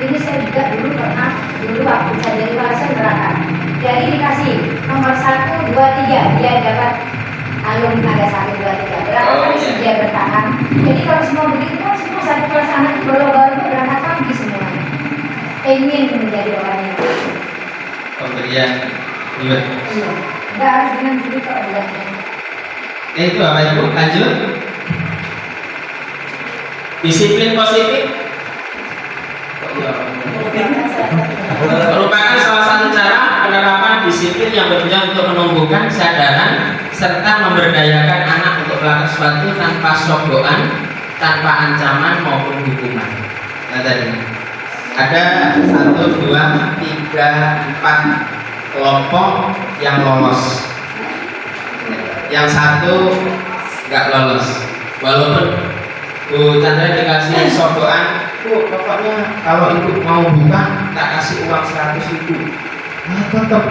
Ini saya juga dulu waktu saya jadi waras saya neraka. Jadi dikasih nomor 1, 2, 3, dia dapat alum ada 1, 2, 3. Berapa kali dia bertahan? Jadi kalau semua begitu kan semua satu kelas anak berlomba-lomba berangkat pagi semua. Ingin menjadi orang yang Pemberian ribet. Enggak harus dengan begitu kok buatnya. Itu apa Ibu? Lanjut. Disiplin positif merupakan salah satu cara penerapan disiplin yang bertujuan untuk menumbuhkan kesadaran serta memberdayakan anak untuk melakukan sesuatu tanpa sogokan, tanpa ancaman maupun hukuman. Nah tadi ada 1, 2, 3, 4 kelompok yang lolos. Yang satu nggak lolos, walaupun Bu Chandra dikasih sogokan, Bu pokoknya kalau ibu mau buka tak kasih uang 100.000. Nah tetap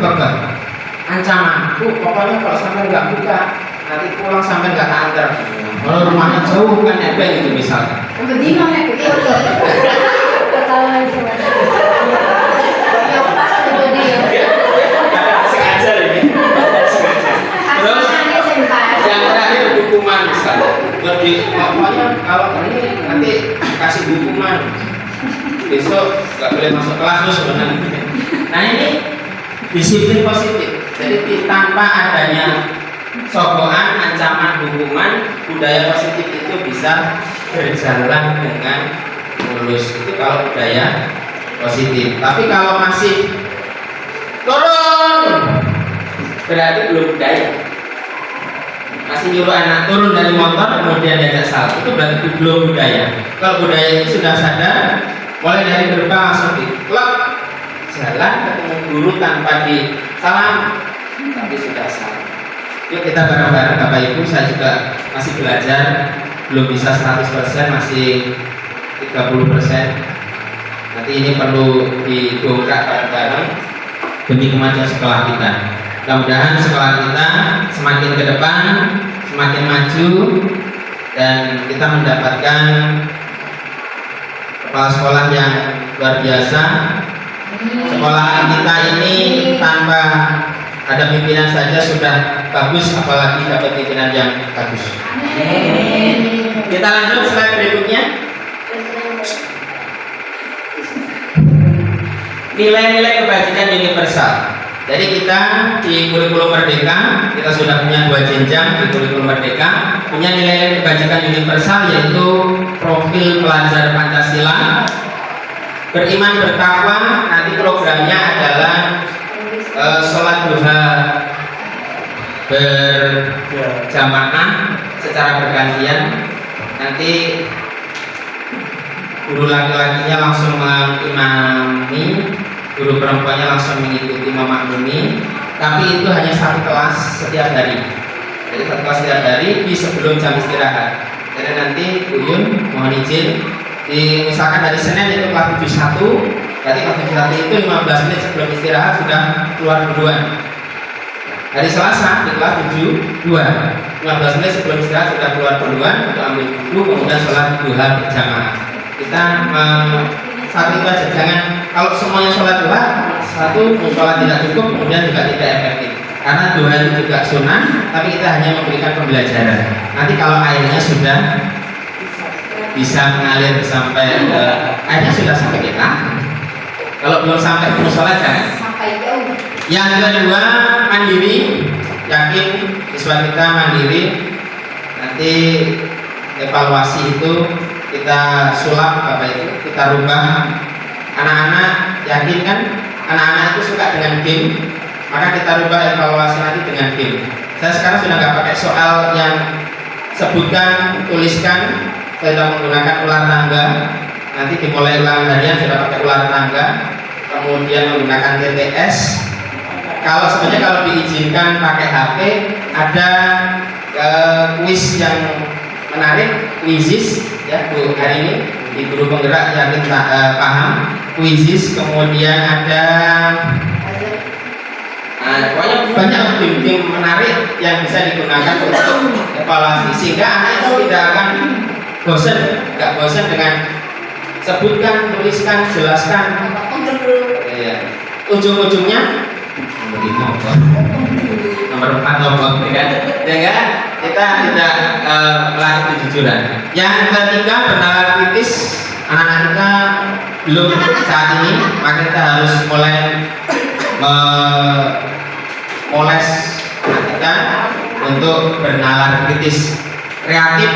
ancaman, Bu pokoknya kalau sampai nggak buka nanti pulang sampai nggak antar. Kalau rumahnya jauh kan nebeng gitu misalnya. Begini nek begitu. Ketahuan semua. Ya pasti jadi. Sengaja ini. Terus yang terakhir hukuman misalnya. Lebih pokoknya kalau ini nanti kasih hukuman. Besok nggak boleh masuk kelas tuh sebenarnya. Nah ini disiplin positif. Jadi tanpa adanya sogokan, ancaman, hukuman, budaya positif itu bisa berjalan dengan mulus. Itu kalau budaya positif. Tapi kalau masih turun, berarti belum budaya. Masih nyuruh anak turun dari motor kemudian diajak salah, itu berarti belum budaya. Kalau budaya itu sudah sadar, mulai dari gerbang langsung diklep, jalan ketemu guru tanpa disalam, tapi sudah salah. Yuk kita bareng-bareng Bapak Ibu, saya juga masih belajar, belum bisa 100%, masih 30%. Nanti ini perlu didongkrak bareng-bareng demi kemajuan sekolah kita. Mudah-mudahan sekolah kita semakin ke depan, semakin maju, dan kita mendapatkan kepala sekolah yang luar biasa. Sekolah kita ini tanpa ada pimpinan saja sudah bagus, apalagi dapat pimpinan yang bagus. Kita lanjut slide berikutnya. Nilai-nilai kebajikan universal. Jadi kita di kurikulum Merdeka, kita sudah punya 2 jenjang di kurikulum Merdeka, punya nilai-nilai kebajikan universal, yaitu profil pelajar Pancasila, beriman bertakwa. Nanti programnya adalah sholat duha berjamaah secara bergantian. Nanti guru laki-lakinya langsung mengimami, guru perempuannya langsung mengikuti memaklumi. Tapi itu hanya 1 kelas setiap hari. Jadi 1 kelas setiap hari di sebelum jam istirahat. Jadi nanti Uyun mohon izin, misalkan hari Senin itu kelas 71, berarti kelas 71 itu 15 menit sebelum istirahat sudah keluar duluan. Hari Selasa di kelas 72, 15 menit sebelum istirahat sudah keluar duluan untuk ambil buku, kemudian sholat duha berjamaah. Kita satu itu aja, jangan kalau semuanya sholat duha, satu sholat tidak cukup, kemudian juga tidak efektif. Karena duha itu juga sunnah, tapi kita hanya memberikan pembelajaran. Nanti kalau airnya sudah bisa mengalir sampai airnya sudah sampai kita. Kalau belum sampai ke musola jangan. Sampai jauh. Yang kedua, mandiri. Yakin siswa kita mandiri. Nanti evaluasi itu kita sulap Bapak itu, kita rubah. Anak-anak yakin kan? Anak-anak itu suka dengan game, maka kita rubah evaluasi nanti dengan game. Saya sekarang sudah nggak pakai soal yang sebutkan, tuliskan, saya sudah menggunakan ular tangga. Nanti dimulai ulangan harian sudah pakai ular tangga, kemudian menggunakan TTS. Kalau sebenarnya kalau diizinkan pakai HP, ada kuis yang menarik, Quizizz ya Bu, hari ini di guru penggerak yakin paham Quizizz. Kemudian ada pokoknya banyak game menarik yang bisa digunakan untuk evaluasi, sehingga anak itu tidak akan bosan, nggak bosan dengan sebutkan, tuliskan, jelaskan. Iya. Ujung-ujungnya nomor 4 lombok, ya kan? Ya kan? Kita tidak melatih kejujuran. Yang ketiga, bernalar kritis. Anak-anak kita belum saat ini, maka kita harus mulai memoles anak kita untuk bernalar kritis. Kreatif,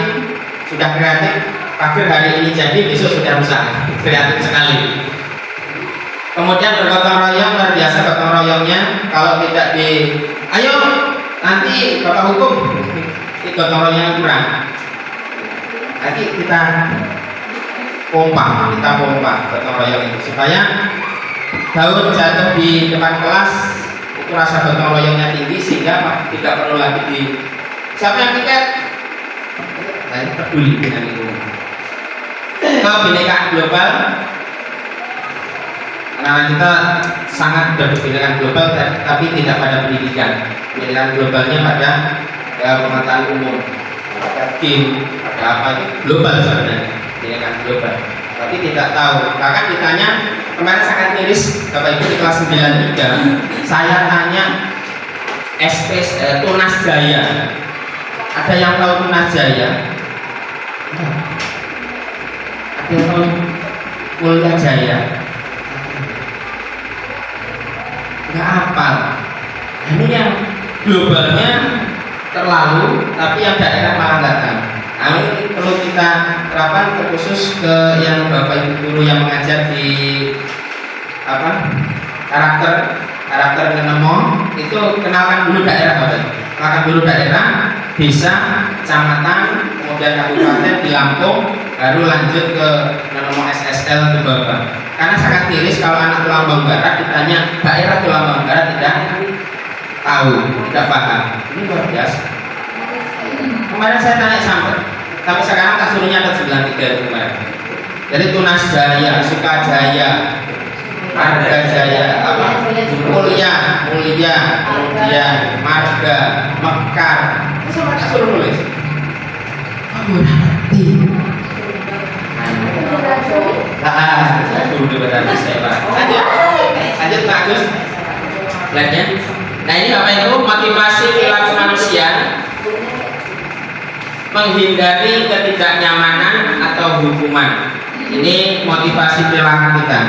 sudah kreatif, takdir hari ini jadi, besok sudah rusak. Kreatif sekali. Kemudian bergotong royong, luar biasa gotong royongnya. Kalau tidak ayo nanti bapak hukum, ini gotong royongnya kurang. Nanti kita pompa gotong royong itu supaya daun jatuh di depan kelas itu rasa gotong royongnya tinggi sehingga tidak perlu lagi siapa yang tiket? Saya peduli dengan itu. Kebinekaan global, anak kita sangat berkebinekaan global tapi tidak pada pendidikan. Kebinekaan globalnya pada pengetahuan umum, pada game, pada apa itu global sebenarnya, kebinekaan global. Tapi tidak tahu. Bahkan ditanya kemarin sangat miris, Bapak Ibu di kelas 93, saya tanya Tunas Jaya. Ada yang tahu Tunas Jaya? Ada yang tahu Mulia Jaya? Nggak hafal. Ini yang globalnya terlalu, tapi yang daerah malah nggak tahu. Nah, ini perlu kita terapkan terkhusus ke yang Bapak Ibu guru yang mengajar di karakter Nenemo, itu kenalkan dulu daerah Bapak. Kenalkan dulu daerah, desa, kecamatan, kemudian kabupaten di Lampung, baru lanjut ke Nenemo SSL ke bawah. Karena sangat miris kalau anak Tulambang Barat ditanya daerah Tulambang Barat tidak tahu, tidak paham. Ini luar biasa. Kemarin saya tanya tapi sekarang tak suruhnya ada 93 kemarin. Jadi Tunas Jaya, Sukajaya, Marga Jaya, Mulia, kemudian Marga, Mekar. Sama tak suruh nulis. Saya guru di Badan saya Pak. Lanjut Pak Agus. Slide-nya. Nah ini Bapak Ibu, motivasi perilaku manusia menghindari ketidaknyamanan atau hukuman. Ini motivasi perilaku kita,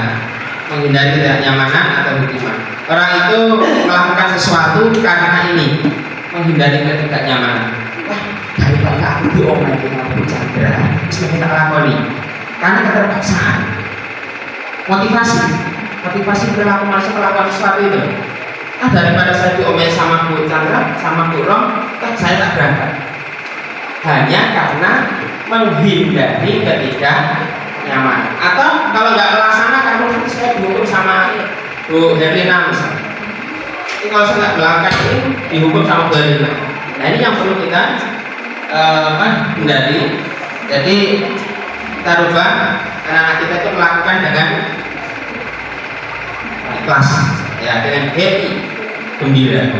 menghindari ketidaknyamanan atau hukuman. Orang itu melakukan sesuatu karena ini, menghindari ketidaknyamanan. Wah, daripada aku diomongin dengan Chandra, terus kita lakoni. Karena keterpaksaan. Motivasi perilaku manusia melakukan sesuatu itu. Daripada saya diomongin sama Bu Chandra, sama Bu Rom, saya tak berangkat. Hanya karena menghindari ketidaknyamanan. Atau kalau nggak melaksanakan, nanti saya dihukum sama Bu Herlina misalnya. Jadi kalau saya nggak melakukan ini, dihukum sama Bu Herlina. Nah ini yang perlu kita hindari. Jadi kita rubah anak-anak kita itu melakukan dengan ikhlas, ya, dengan happy, gembira.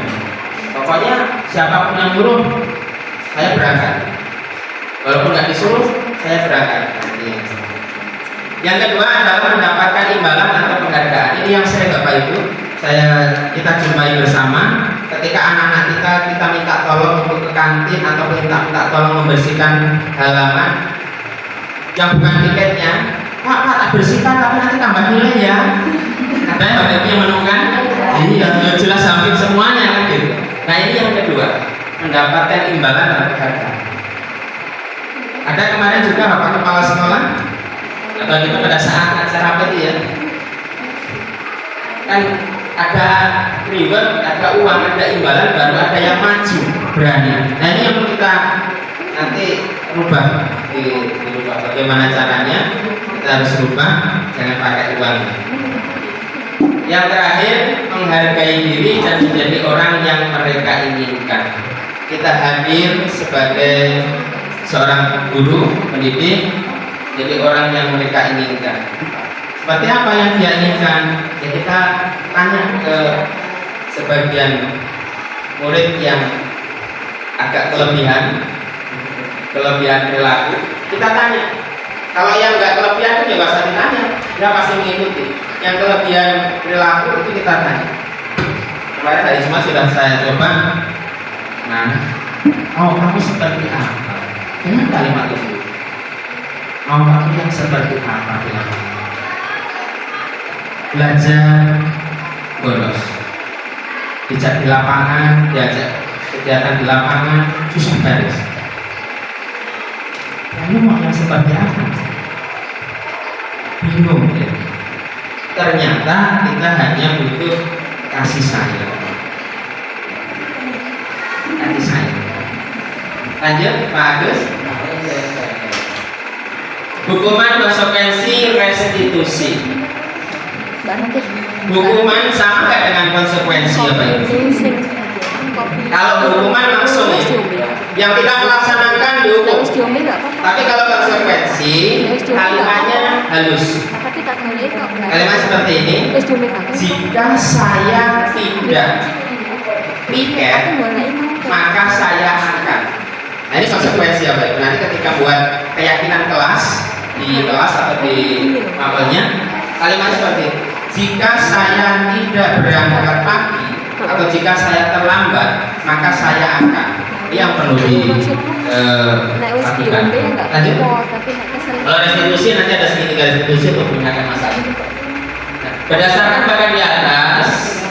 Pokoknya siapapun yang nyuruh, saya berangkat. Walaupun nggak disuruh, saya berangkat. Yang kedua adalah mendapatkan imbalan atau penghargaan. Ini yang saya Bapak Ibu, kita jumpai bersama. Ketika anak-anak kita minta tolong untuk ke kantin atau minta tolong membersihkan halaman, yang bukan tiketnya, Pak tak bersihkan tapi nanti tambah nilai ya. Katanya Bapak Ibu yang menemukan, ini ya jelas hampir semuanya kan gitu. Nah ini yang kedua, mendapatkan imbalan dan penghargaan. Ada kemarin juga Bapak Kepala Sekolah atau kita pada saat acara apa itu ya, kan ada reward, ada uang, ada imbalan, baru ada yang maju berani. Nah ini yang kita nanti rubah, dirubah bagaimana caranya, kita harus rubah, jangan pakai uang. Yang terakhir, menghargai diri dan menjadi orang yang mereka inginkan. Kita hadir sebagai seorang guru pendidik, jadi orang yang mereka inginkan. Seperti apa yang dia inginkan? Ya kita tanya ke sebagian murid yang agak kelebihan perilaku, kita tanya. Kalau yang nggak kelebihan itu ya nggak usah ditanya, dia pasti mengikuti. Yang kelebihan perilaku itu kita tanya. Kemarin hari Jumat sudah saya coba. Nah, mau kamu seperti apa? Dengan kalimat itu. Mau kamu yang seperti apa? Belajar bolos, diajak di lapangan, diajak kegiatan di lapangan, susah beres. Kamu mau yang seperti apa? Bingung ya. Ternyata kita hanya butuh kasih sayang. Kasih sayang. Lanjut, Pak Agus. Hukuman konsekuensi restitusi. Hukuman sama nggak dengan konsekuensi apa itu? Kalau hukuman langsung ya, yang kita melaksanakan dihukum. Tapi kalau konsekuensi, kalimatnya halus. Kalimat seperti ini. Jika saya tidak piket, maka saya akan. Nah, ini konsekuensi apa itu? Nanti ketika buat keyakinan kelas di kelas atau di mapelnya, kalimat seperti ini. Jika saya tidak berangkat pagi atau jika saya terlambat, maka saya akan. Ini yang perlu dilakukan. Lanjut. Kalau restitusi nanti ada segitiga restitusi untuk mengingatkan masalah. Nah, berdasarkan bagian di atas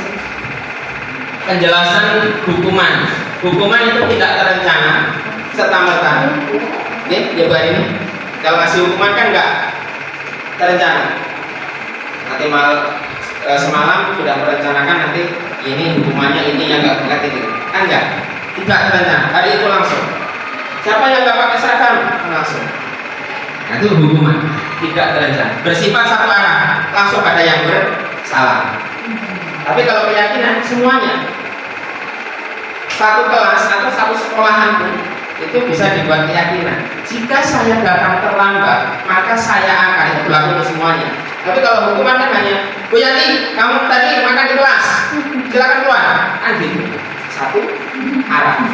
penjelasan hukuman. Hukuman itu tidak terencana serta-merta. Nih, coba ini. Kalau ngasih hukuman kan enggak terencana. Nanti semalam sudah merencanakan nanti ini hukumannya ini yang enggak ini. Kan enggak? Tidak terencana. Hari itu langsung. Siapa yang enggak pakai seragam? Langsung. Nah, itu hukuman tidak terencana. Bersifat satu arah, langsung ada yang bersalah. Tapi kalau keyakinan semuanya satu kelas atau satu sekolahan pun itu bisa dibuat keyakinan. Jika saya datang terlambat, maka saya akan. Itu berlaku untuk semuanya. Tapi kalau hukuman kan hanya, Bu Yati, kamu tadi makan di kelas, silakan keluar. Kan gitu. Satu arah.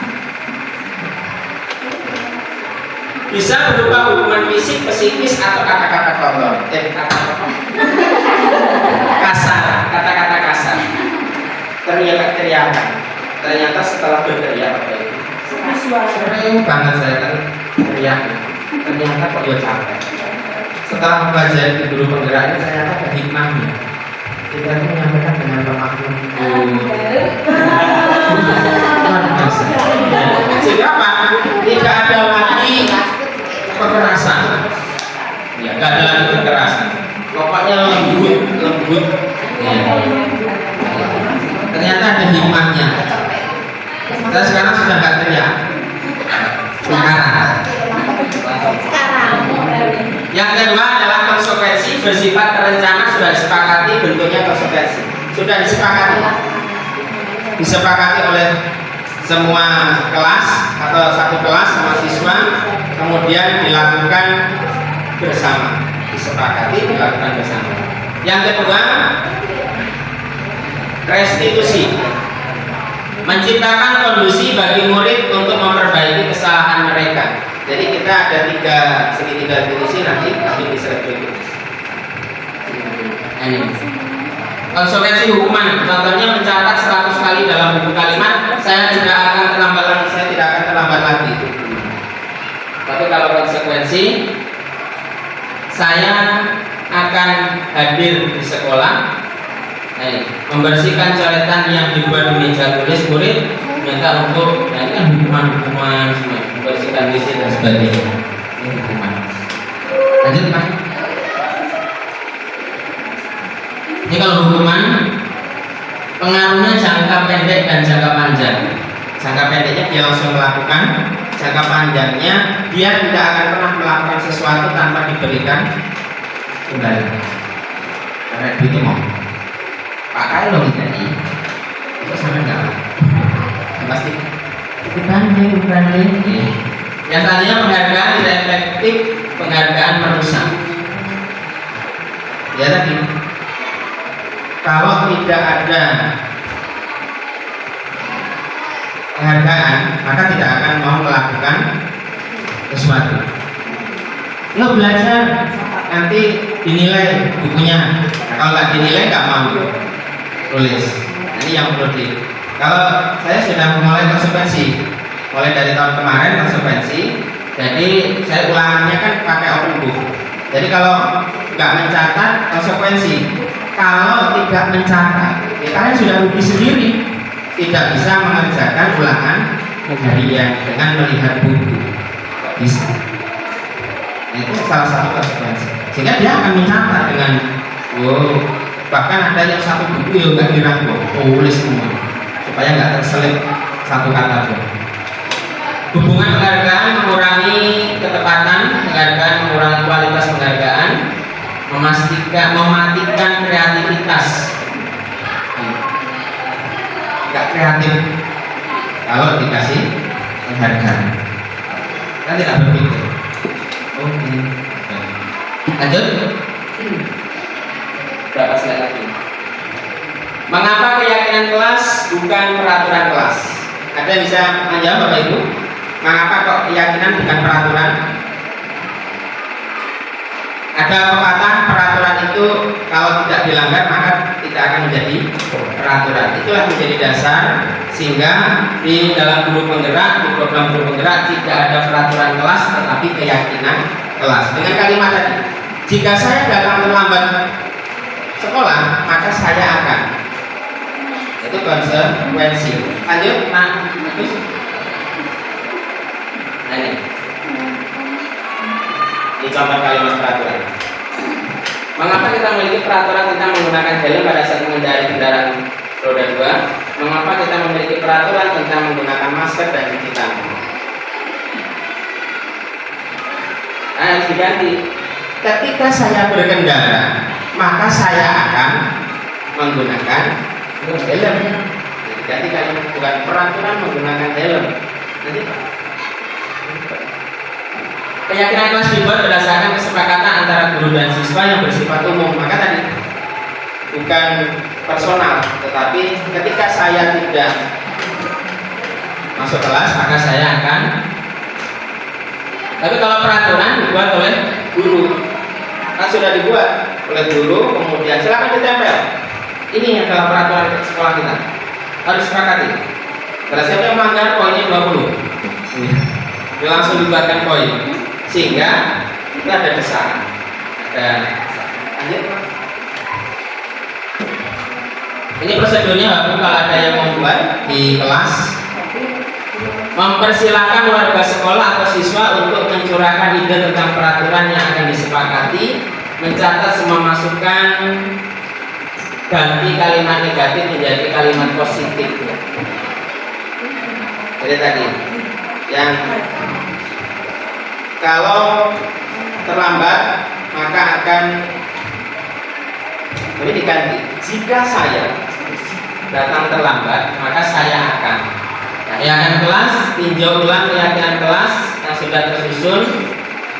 Bisa berupa hukuman fisik, psikis atau kata-kata kotor. Kasar, kata-kata kasar. Teriakan. Ternyata setelah berteriak apa itu? Sering banget saya kan teriak. Ternyata kok gue capek. Setelah mempelajari di guru penggerak ini ternyata ada hikmahnya. Kita itu menyampaikan dengan lemah lembut. Sehingga apa? Tidak ada lagi kekerasan. Ya, nggak ada lagi kekerasan. Pokoknya lembut. Ya. Ternyata ada hikmahnya. Saya sekarang sudah nggak teriak. Sekarang. Yang kedua adalah konsekuensi bersifat terencana, sudah disepakati bentuknya konsekuensi. Sudah disepakati oleh semua kelas atau satu kelas sama siswa, kemudian dilakukan bersama. Disepakati dilakukan bersama. Yang kedua, restitusi. Menciptakan kondisi bagi murid untuk memperbaiki kesalahan mereka. Jadi kita ada segitiga restitusi nanti di slide berikut. Konsekuensi hukuman, contohnya mencatat 100 kali dalam buku kalimat, saya tidak akan terlambat lagi. Tapi kalau konsekuensi, saya akan hadir di sekolah, membersihkan coretan yang dibuat di meja tulis murid, minta untuk, ini kan hukuman semua, membersihkan WC dan sebagainya. Ini hukuman. Lanjut Pak. Ini kalau hukuman, pengaruhnya jangka pendek dan jangka panjang. Jangka pendeknya dia langsung melakukan, jangka panjangnya dia tidak akan pernah melakukan sesuatu tanpa diberikan kembali. Karena duitnya mau pakai loh tadi, itu sampai enggak pasti bukan ini. Yang tadinya penghargaan tidak efektif, penghargaan merusak. Ya tadi, kalau tidak ada penghargaan, maka tidak akan mau melakukan sesuatu. nggak belajar, nanti dinilai bukunya. Nah, kalau nggak dinilai nggak mau tulis. Nah, ini yang perlu di. Kalau saya sudah mulai konsekuensi, mulai dari tahun kemarin konsekuensi. Jadi saya ulangannya kan pakai open book. Jadi kalau nggak mencatat konsekuensi, kalau tidak mencatat, ya kalian sudah rugi sendiri. Tidak bisa mengerjakan ulangan harian dengan melihat buku. Nggak bisa. Nah, itu salah satu konsekuensi. Sehingga dia akan mencatat dengan, bahkan ada yang satu buku yang nggak dirangkum, tulis semua, supaya nggak terselip satu kata pun. Hubungan penghargaan mengurangi ketepatan, penghargaan mengurangi kualitas penghargaan, mematikan kreativitas. Nggak kreatif kalau dikasih penghargaan, kan tidak berpikir. Oke. Lanjut. Berapa slide lagi? Mengapa keyakinan kelas bukan peraturan kelas? Ada yang bisa menjawab Bapak Ibu? Mengapa kok keyakinan bukan peraturan? Ada pepatah peraturan itu kalau tidak dilanggar maka tidak akan menjadi peraturan. Itulah menjadi dasar sehingga di dalam guru penggerak, di program guru penggerak tidak ada peraturan kelas tetapi keyakinan kelas. Dengan kalimat tadi, jika saya datang terlambat sekolah maka saya akan, itu konsekuensi. Lanjut, terus. Nah ini contoh kalimat peraturan. Mengapa kita memiliki peraturan tentang menggunakan helm pada saat mengendarai kendaraan roda 2? Mengapa kita memiliki peraturan tentang menggunakan masker dan cuci tangan? Nah, harus diganti. Ketika saya berkendara, maka saya akan menggunakan helm. Jadi kalimat bukan peraturan menggunakan helm. Nanti keyakinan kelas dibuat berdasarkan kesepakatan antara guru dan siswa yang bersifat umum. Maka tadi bukan personal, tetapi ketika saya tidak masuk kelas maka saya akan. Tapi kalau peraturan dibuat oleh guru, kan sudah dibuat oleh guru, kemudian silakan ditempel. Ini adalah peraturan sekolah kita, harus sepakati. Kalau siapa yang melanggar poinnya 20, dia langsung dibuatkan poin. Sehingga itu ada besaran. Ini prosedurnya Bapak, kalau ada yang membuat di kelas, mempersilahkan warga sekolah atau siswa untuk mencurahkan ide tentang peraturan yang akan disepakati, mencatat semua masukan, ganti kalimat negatif menjadi kalimat positif. Jadi tadi yang kalau terlambat maka akan ini diganti. Jika saya datang terlambat maka saya akan. Keyakinan kelas, tinjau ulang keyakinan kelas yang sudah tersusun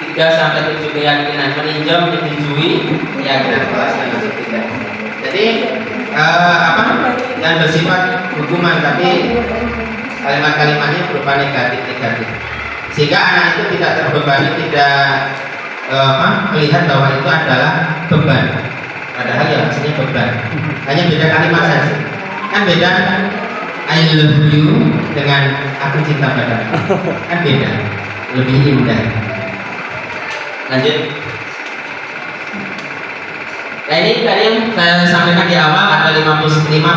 3 sampai 7 keyakinan, meninjau menyetujui keyakinan kelas yang masuk 3. Jadi yang bersifat hukuman tapi kalimat-kalimatnya berupa negatif. Sehingga anak itu tidak terbebani, tidak melihat bahwa itu adalah beban. Padahal ya maksudnya beban. Hanya beda kalimat saja. Kan beda I love you dengan aku cinta padamu. Kan beda. Lebih indah. Lanjut. Nah ini tadi yang saya sampaikan di awal, ada 5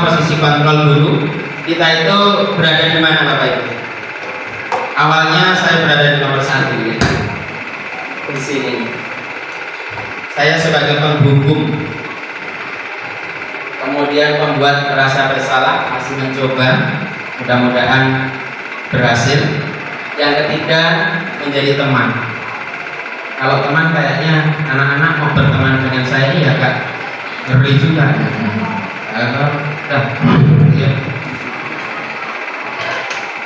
posisi kontrol guru. Kita itu berada di mana Bapak Ibu? Awalnya saya berada di nomor 1 ya. Di sini. Saya sebagai penghukum, kemudian pembuat merasa bersalah, masih mencoba, mudah-mudahan berhasil. Yang ketiga menjadi teman. Kalau teman kayaknya anak-anak mau berteman dengan saya ini agak ngeri juga.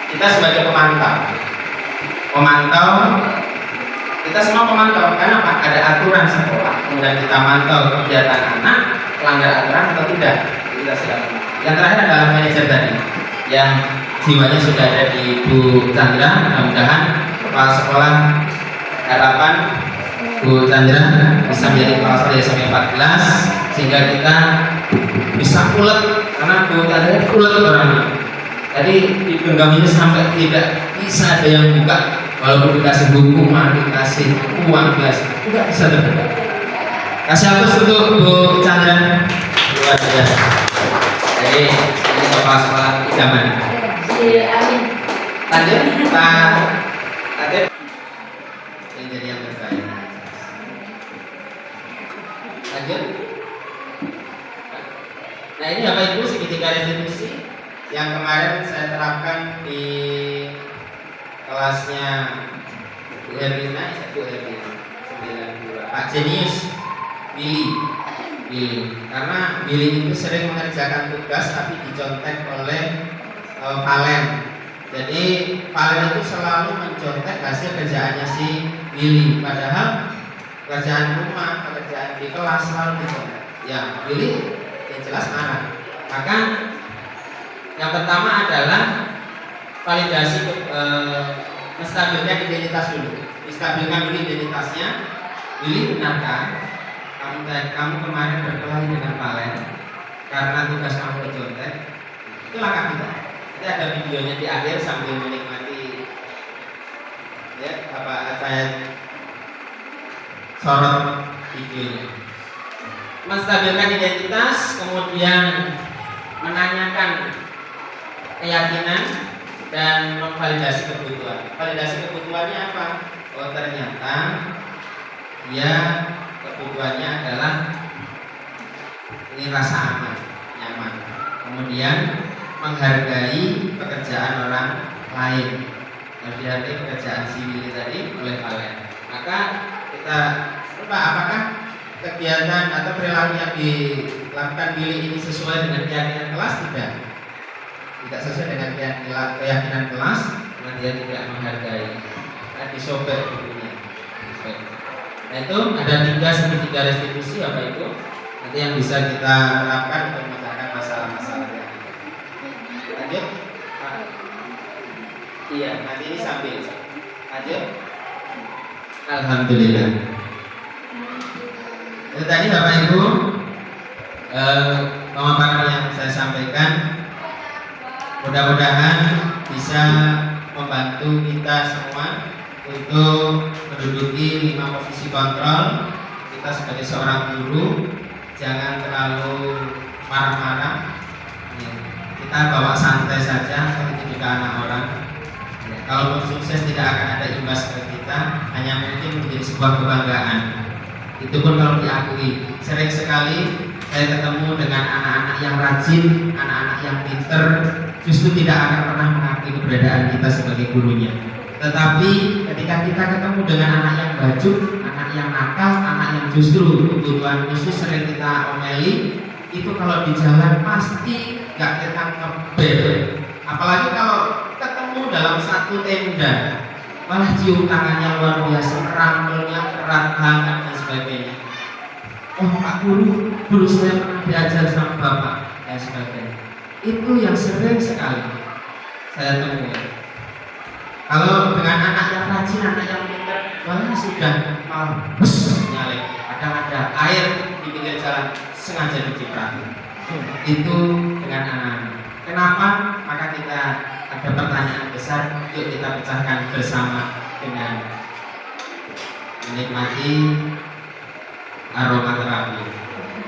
Kita sebagai pemantau, kita semua pemantau. Karena ada aturan sekolah, kemudian kita mantau kegiatan anak, melanggar aturan atau tidak. Kita sedang. Yang terakhir adalah manajer tadi, yang jiwanya sudah ada di Bu Chandra. Mudah-mudahan kepala sekolah harapan Bu Chandra bisa menjadi kepala sekolah SMP 14 sehingga kita bisa ulet, karena Bu Chandra ulet orangnya. Tadi digenggaminya sampai tidak bisa ada yang buka, walaupun dikasih buku, dikasih uang biasa, tidak bisa terbuka. Kasih aplaus untuk Bu Chandra, luar biasa. Jadi ini kepala sekolah idaman. Amin. Lanjut, Pak Adit. Ini jadi yang terbaik. Lanjut. Nah ini Bapak Ibu segitiga restitusi yang kemarin saya terapkan di kelasnya Bu Herlina, Bu Herlina 92. Pak Jenius, Billy. Karena Billy itu sering mengerjakan tugas tapi dicontek oleh Valen. Jadi Valen itu selalu mencontek hasil kerjaannya si Billy, padahal pekerjaan rumah, pekerjaan di kelas selalu dicontek. Ya, Billy yang jelas marah. Maka yang pertama adalah validasi menstabilkan identitas dulu. Distabilkan dulu identitasnya. Billy, benarkah kamu kemarin berkelahi dengan Valen karena tugas kamu dicontek? Itu langkah kita. Nanti ada videonya di akhir sambil menikmati, ya, apa saya sorot videonya. Menstabilkan identitas, kemudian menanyakan keyakinan dan memvalidasi kebutuhan. Validasi kebutuhannya apa? Oh ternyata dia kebutuhannya adalah ini rasa aman, nyaman. Kemudian menghargai pekerjaan orang lain, menghargai pekerjaan si Willy tadi oleh kalian. Maka kita coba apakah kegiatan atau perilaku yang dilakukan Willy ini sesuai dengan keyakinan kelas? Tidak sesuai dengan keyakinan kelas, karena dia tidak menghargai, disobek bukunya. Nah itu ada 3 restitusi apa itu? Nanti yang bisa kita terapkan untuk memecahkan masalah-masalah yang ada. Lanjut. Iya, nanti ini sambil. Lanjut. Alhamdulillah. Itu tadi Bapak Ibu pemaparan yang saya sampaikan, mudah-mudahan bisa membantu kita semua untuk menduduki 5 posisi kontrol. Kita sebagai seorang guru jangan terlalu marah-marah, ya. Kita bawa santai saja, begitu juga anak orang, ya. Kalaupun sukses tidak akan ada imbas ke kita, hanya mungkin menjadi sebuah kebanggaan. Itu pun kalau diakui. Sering sekali saya ketemu dengan anak-anak yang rajin, anak-anak yang pinter, justru tidak akan pernah mengakui keberadaan kita sebagai gurunya. Tetapi ketika kita ketemu dengan anak yang bajuk, anak yang nakal, anak yang justru kebutuhan khusus sering kita omeli, itu kalau di jalan pasti gak kita ngebel. Apalagi kalau ketemu dalam satu tenda, malah cium tangannya luar biasa, rangkulnya erat, hangat dan sebagainya. Oh Pak Guru, dulu saya pernah diajar sama Bapak dan sebagainya. Itu yang sering sekali saya temui. Kalau dengan anak yang rajin, anak yang pintar, malah sudah nyalek. Kadang ada air di pinggir jalan sengaja diciprati. Itu dengan anak-anak. Kenapa? Maka kita ada pertanyaan besar, yuk kita pecahkan bersama dengan menikmati aroma terapi.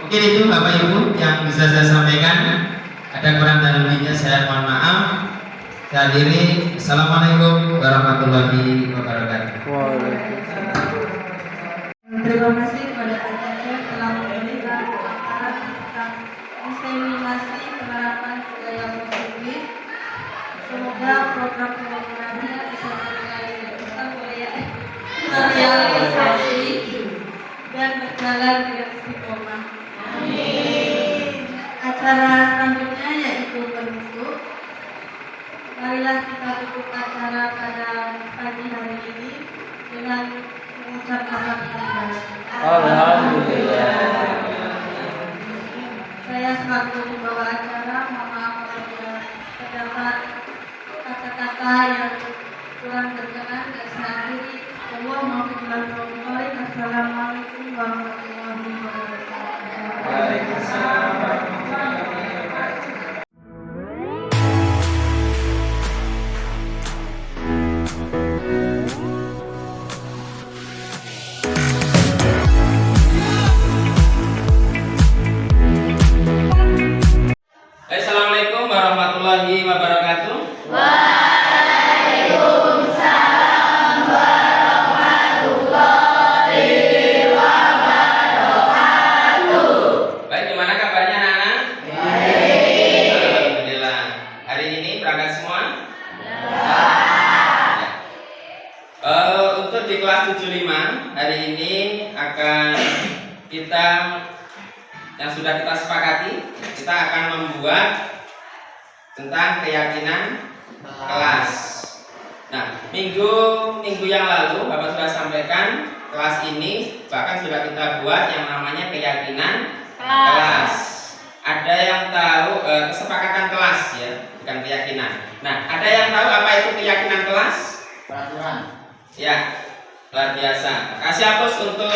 Mungkin itu Bapak Ibu yang bisa saya sampaikan. Ada kurang dan lebihnya saya mohon maaf. Saya akhiri. Assalamualaikum warahmatullahi wabarakatuh. Terima kasih kepada Pak Chandra telah memberikan pemaparan tentang inseminasi penerapan budaya positif. Semoga program pembangunannya bisa terrealisasi dan berjalan dengan istiqomah. Amin. Acara selanjutnya yaitu penutup. Marilah kita tutup acara pada pagi hari ini dengan mengucapkan alhamdulillah. Alhamdulillah. Saya selaku pembawa acara, mohon maaf apabila terdapat kata-kata yang kurang berkenan dan saya akhiri. Allah maafkan Wassalamualaikum warahmatullahi wabarakatuh. Waalaikumsalam warahmatullahi wabarakatuh. Assalamualaikum warahmatullahi wabarakatuh. Baik, gimana kabarnya anak-anak? Baik. Alhamdulillah. Hari ini berangkat semua? Ya. Untuk di kelas 75 hari ini akan kita yang sudah kita sepakati, kita akan membuat tentang keyakinan kelas. Nah, minggu yang lalu Bapak sudah sampaikan kelas ini bahkan sudah kita buat yang namanya keyakinan kelas. Ada yang tahu kesepakatan kelas ya, bukan keyakinan. Nah, ada yang tahu apa itu keyakinan kelas? Peraturan. Ya, luar biasa. Kasih hapus untuk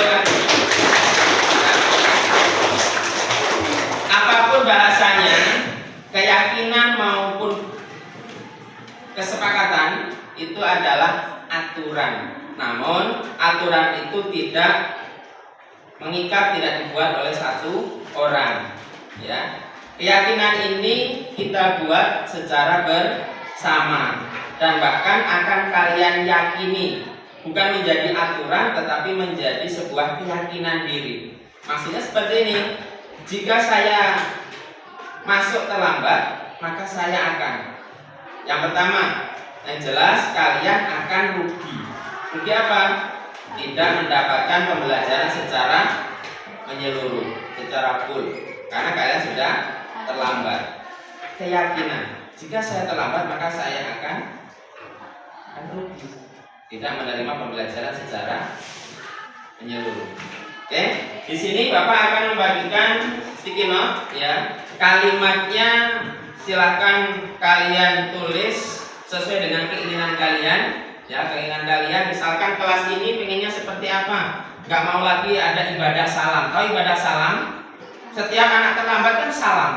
apapun bahasanya, keyakinan maupun kesepakatan itu adalah aturan. Namun aturan itu tidak mengikat, tidak dibuat oleh satu orang. Ya, keyakinan ini kita buat secara bersama dan bahkan akan kalian yakini, bukan menjadi aturan tetapi menjadi sebuah keyakinan diri. Maksudnya seperti ini. Jika saya masuk terlambat, maka saya akan. Yang pertama, yang jelas kalian akan rugi. Rugi apa? Tidak mendapatkan pembelajaran secara menyeluruh, secara full, karena kalian sudah terlambat. Keyakinan, jika saya terlambat maka saya akan rugi. Tidak menerima pembelajaran secara menyeluruh. Oke, di sini Bapak akan membagikan sticky note ya. Kalimatnya silakan kalian tulis sesuai dengan keinginan kalian ya, keinginan kalian. Misalkan kelas ini pengennya seperti apa? Gak mau lagi ada ibadah salam. Tahu ibadah salam? Setiap anak terlambat kan salam.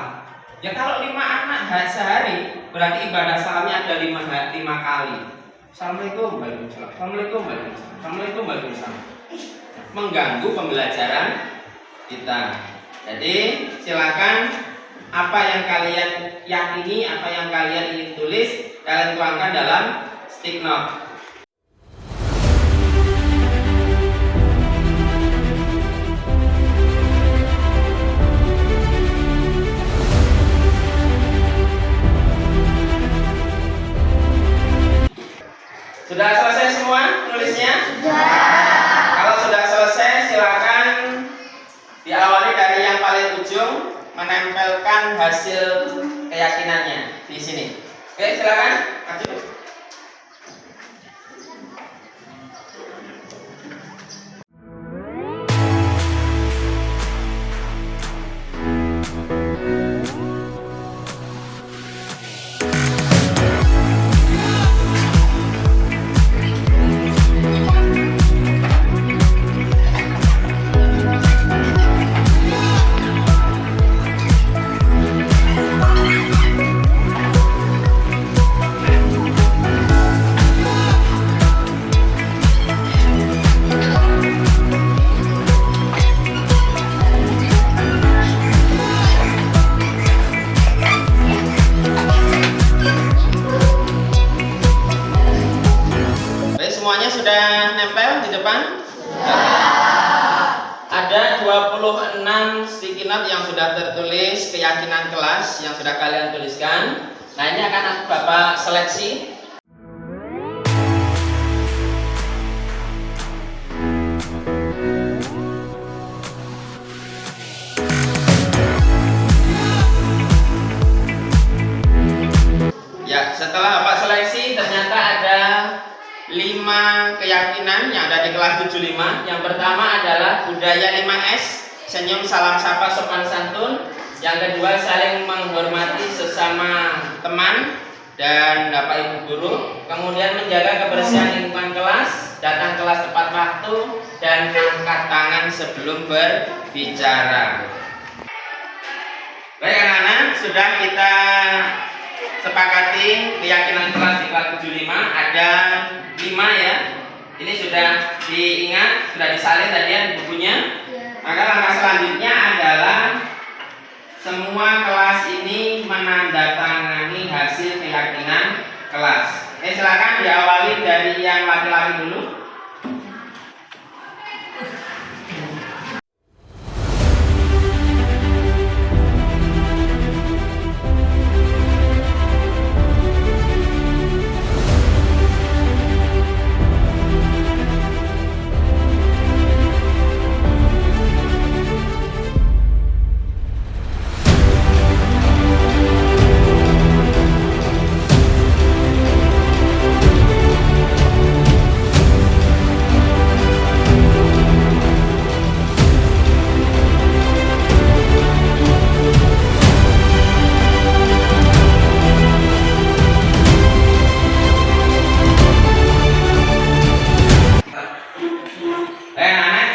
Ya kalau 5 anak sehari berarti ibadah salamnya ada 5 kali. Assalamualaikum, waalaikumsalam. Assalamualaikum, waalaikumsalam. Assalamualaikum, waalaikumsalam. Mengganggu pembelajaran kita. Jadi silakan apa yang kalian yakini, apa yang kalian ingin tulis, kalian tuangkan dalam stick note. Sudah selesai semua menulisnya? Kalau sudah selesai, silakan diawali dari yang paling ujung, menempelkan hasil keyakinannya di sini. Oke, silakan maju. Semuanya sudah nempel di depan? Ada 26 sticky note yang sudah tertulis keyakinan kelas yang sudah kalian tuliskan. Nah, ini akan Bapak seleksi. Ya, setelah Bapak seleksi ternyata ada 5 keyakinan yang ada di kelas 75. Yang pertama adalah budaya 5S, senyum, salam sapa, sopan santun. Yang kedua, saling menghormati sesama teman dan Bapak Ibu guru. Kemudian menjaga kebersihan lingkungan kelas, datang kelas tepat waktu, dan angkat tangan sebelum berbicara. Baik anak-anak, sudah kita sepakati keyakinan kelas di kelas 75 ada 5 ya. Ini sudah diingat, sudah disalin tadi ya bukunya. Maka langkah selanjutnya adalah semua kelas ini menandatangani hasil keyakinan kelas. Silakan diawali dari yang laki-laki dulu.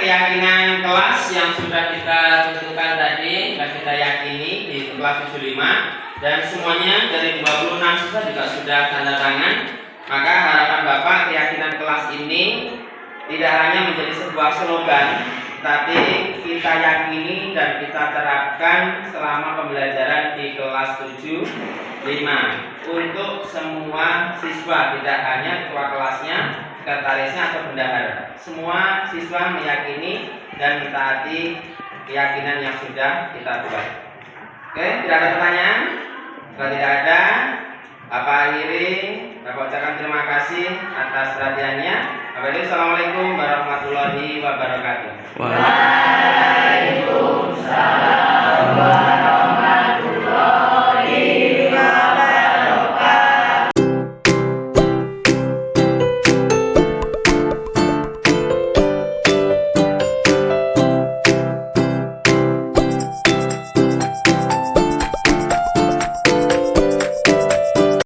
Keyakinan kelas yang sudah kita tentukan tadi, dan kita yakini di kelas 75, dan semuanya dari 26 siswa juga sudah tanda tangan. Maka harapan Bapak keyakinan kelas ini tidak hanya menjadi sebuah slogan, tapi kita yakini dan kita terapkan selama pembelajaran di kelas 75 untuk semua siswa, tidak hanya ketua kelasnya, sekretarisnya atau bendahara. Semua siswa meyakini dan mentaati keyakinan yang sudah kita buat. Oke, tidak ada pertanyaan? Kalau tidak ada, Bapak akhiri, Bapak ucapkan terima kasih atas perhatiannya. Assalamualaikum warahmatullahi wabarakatuh.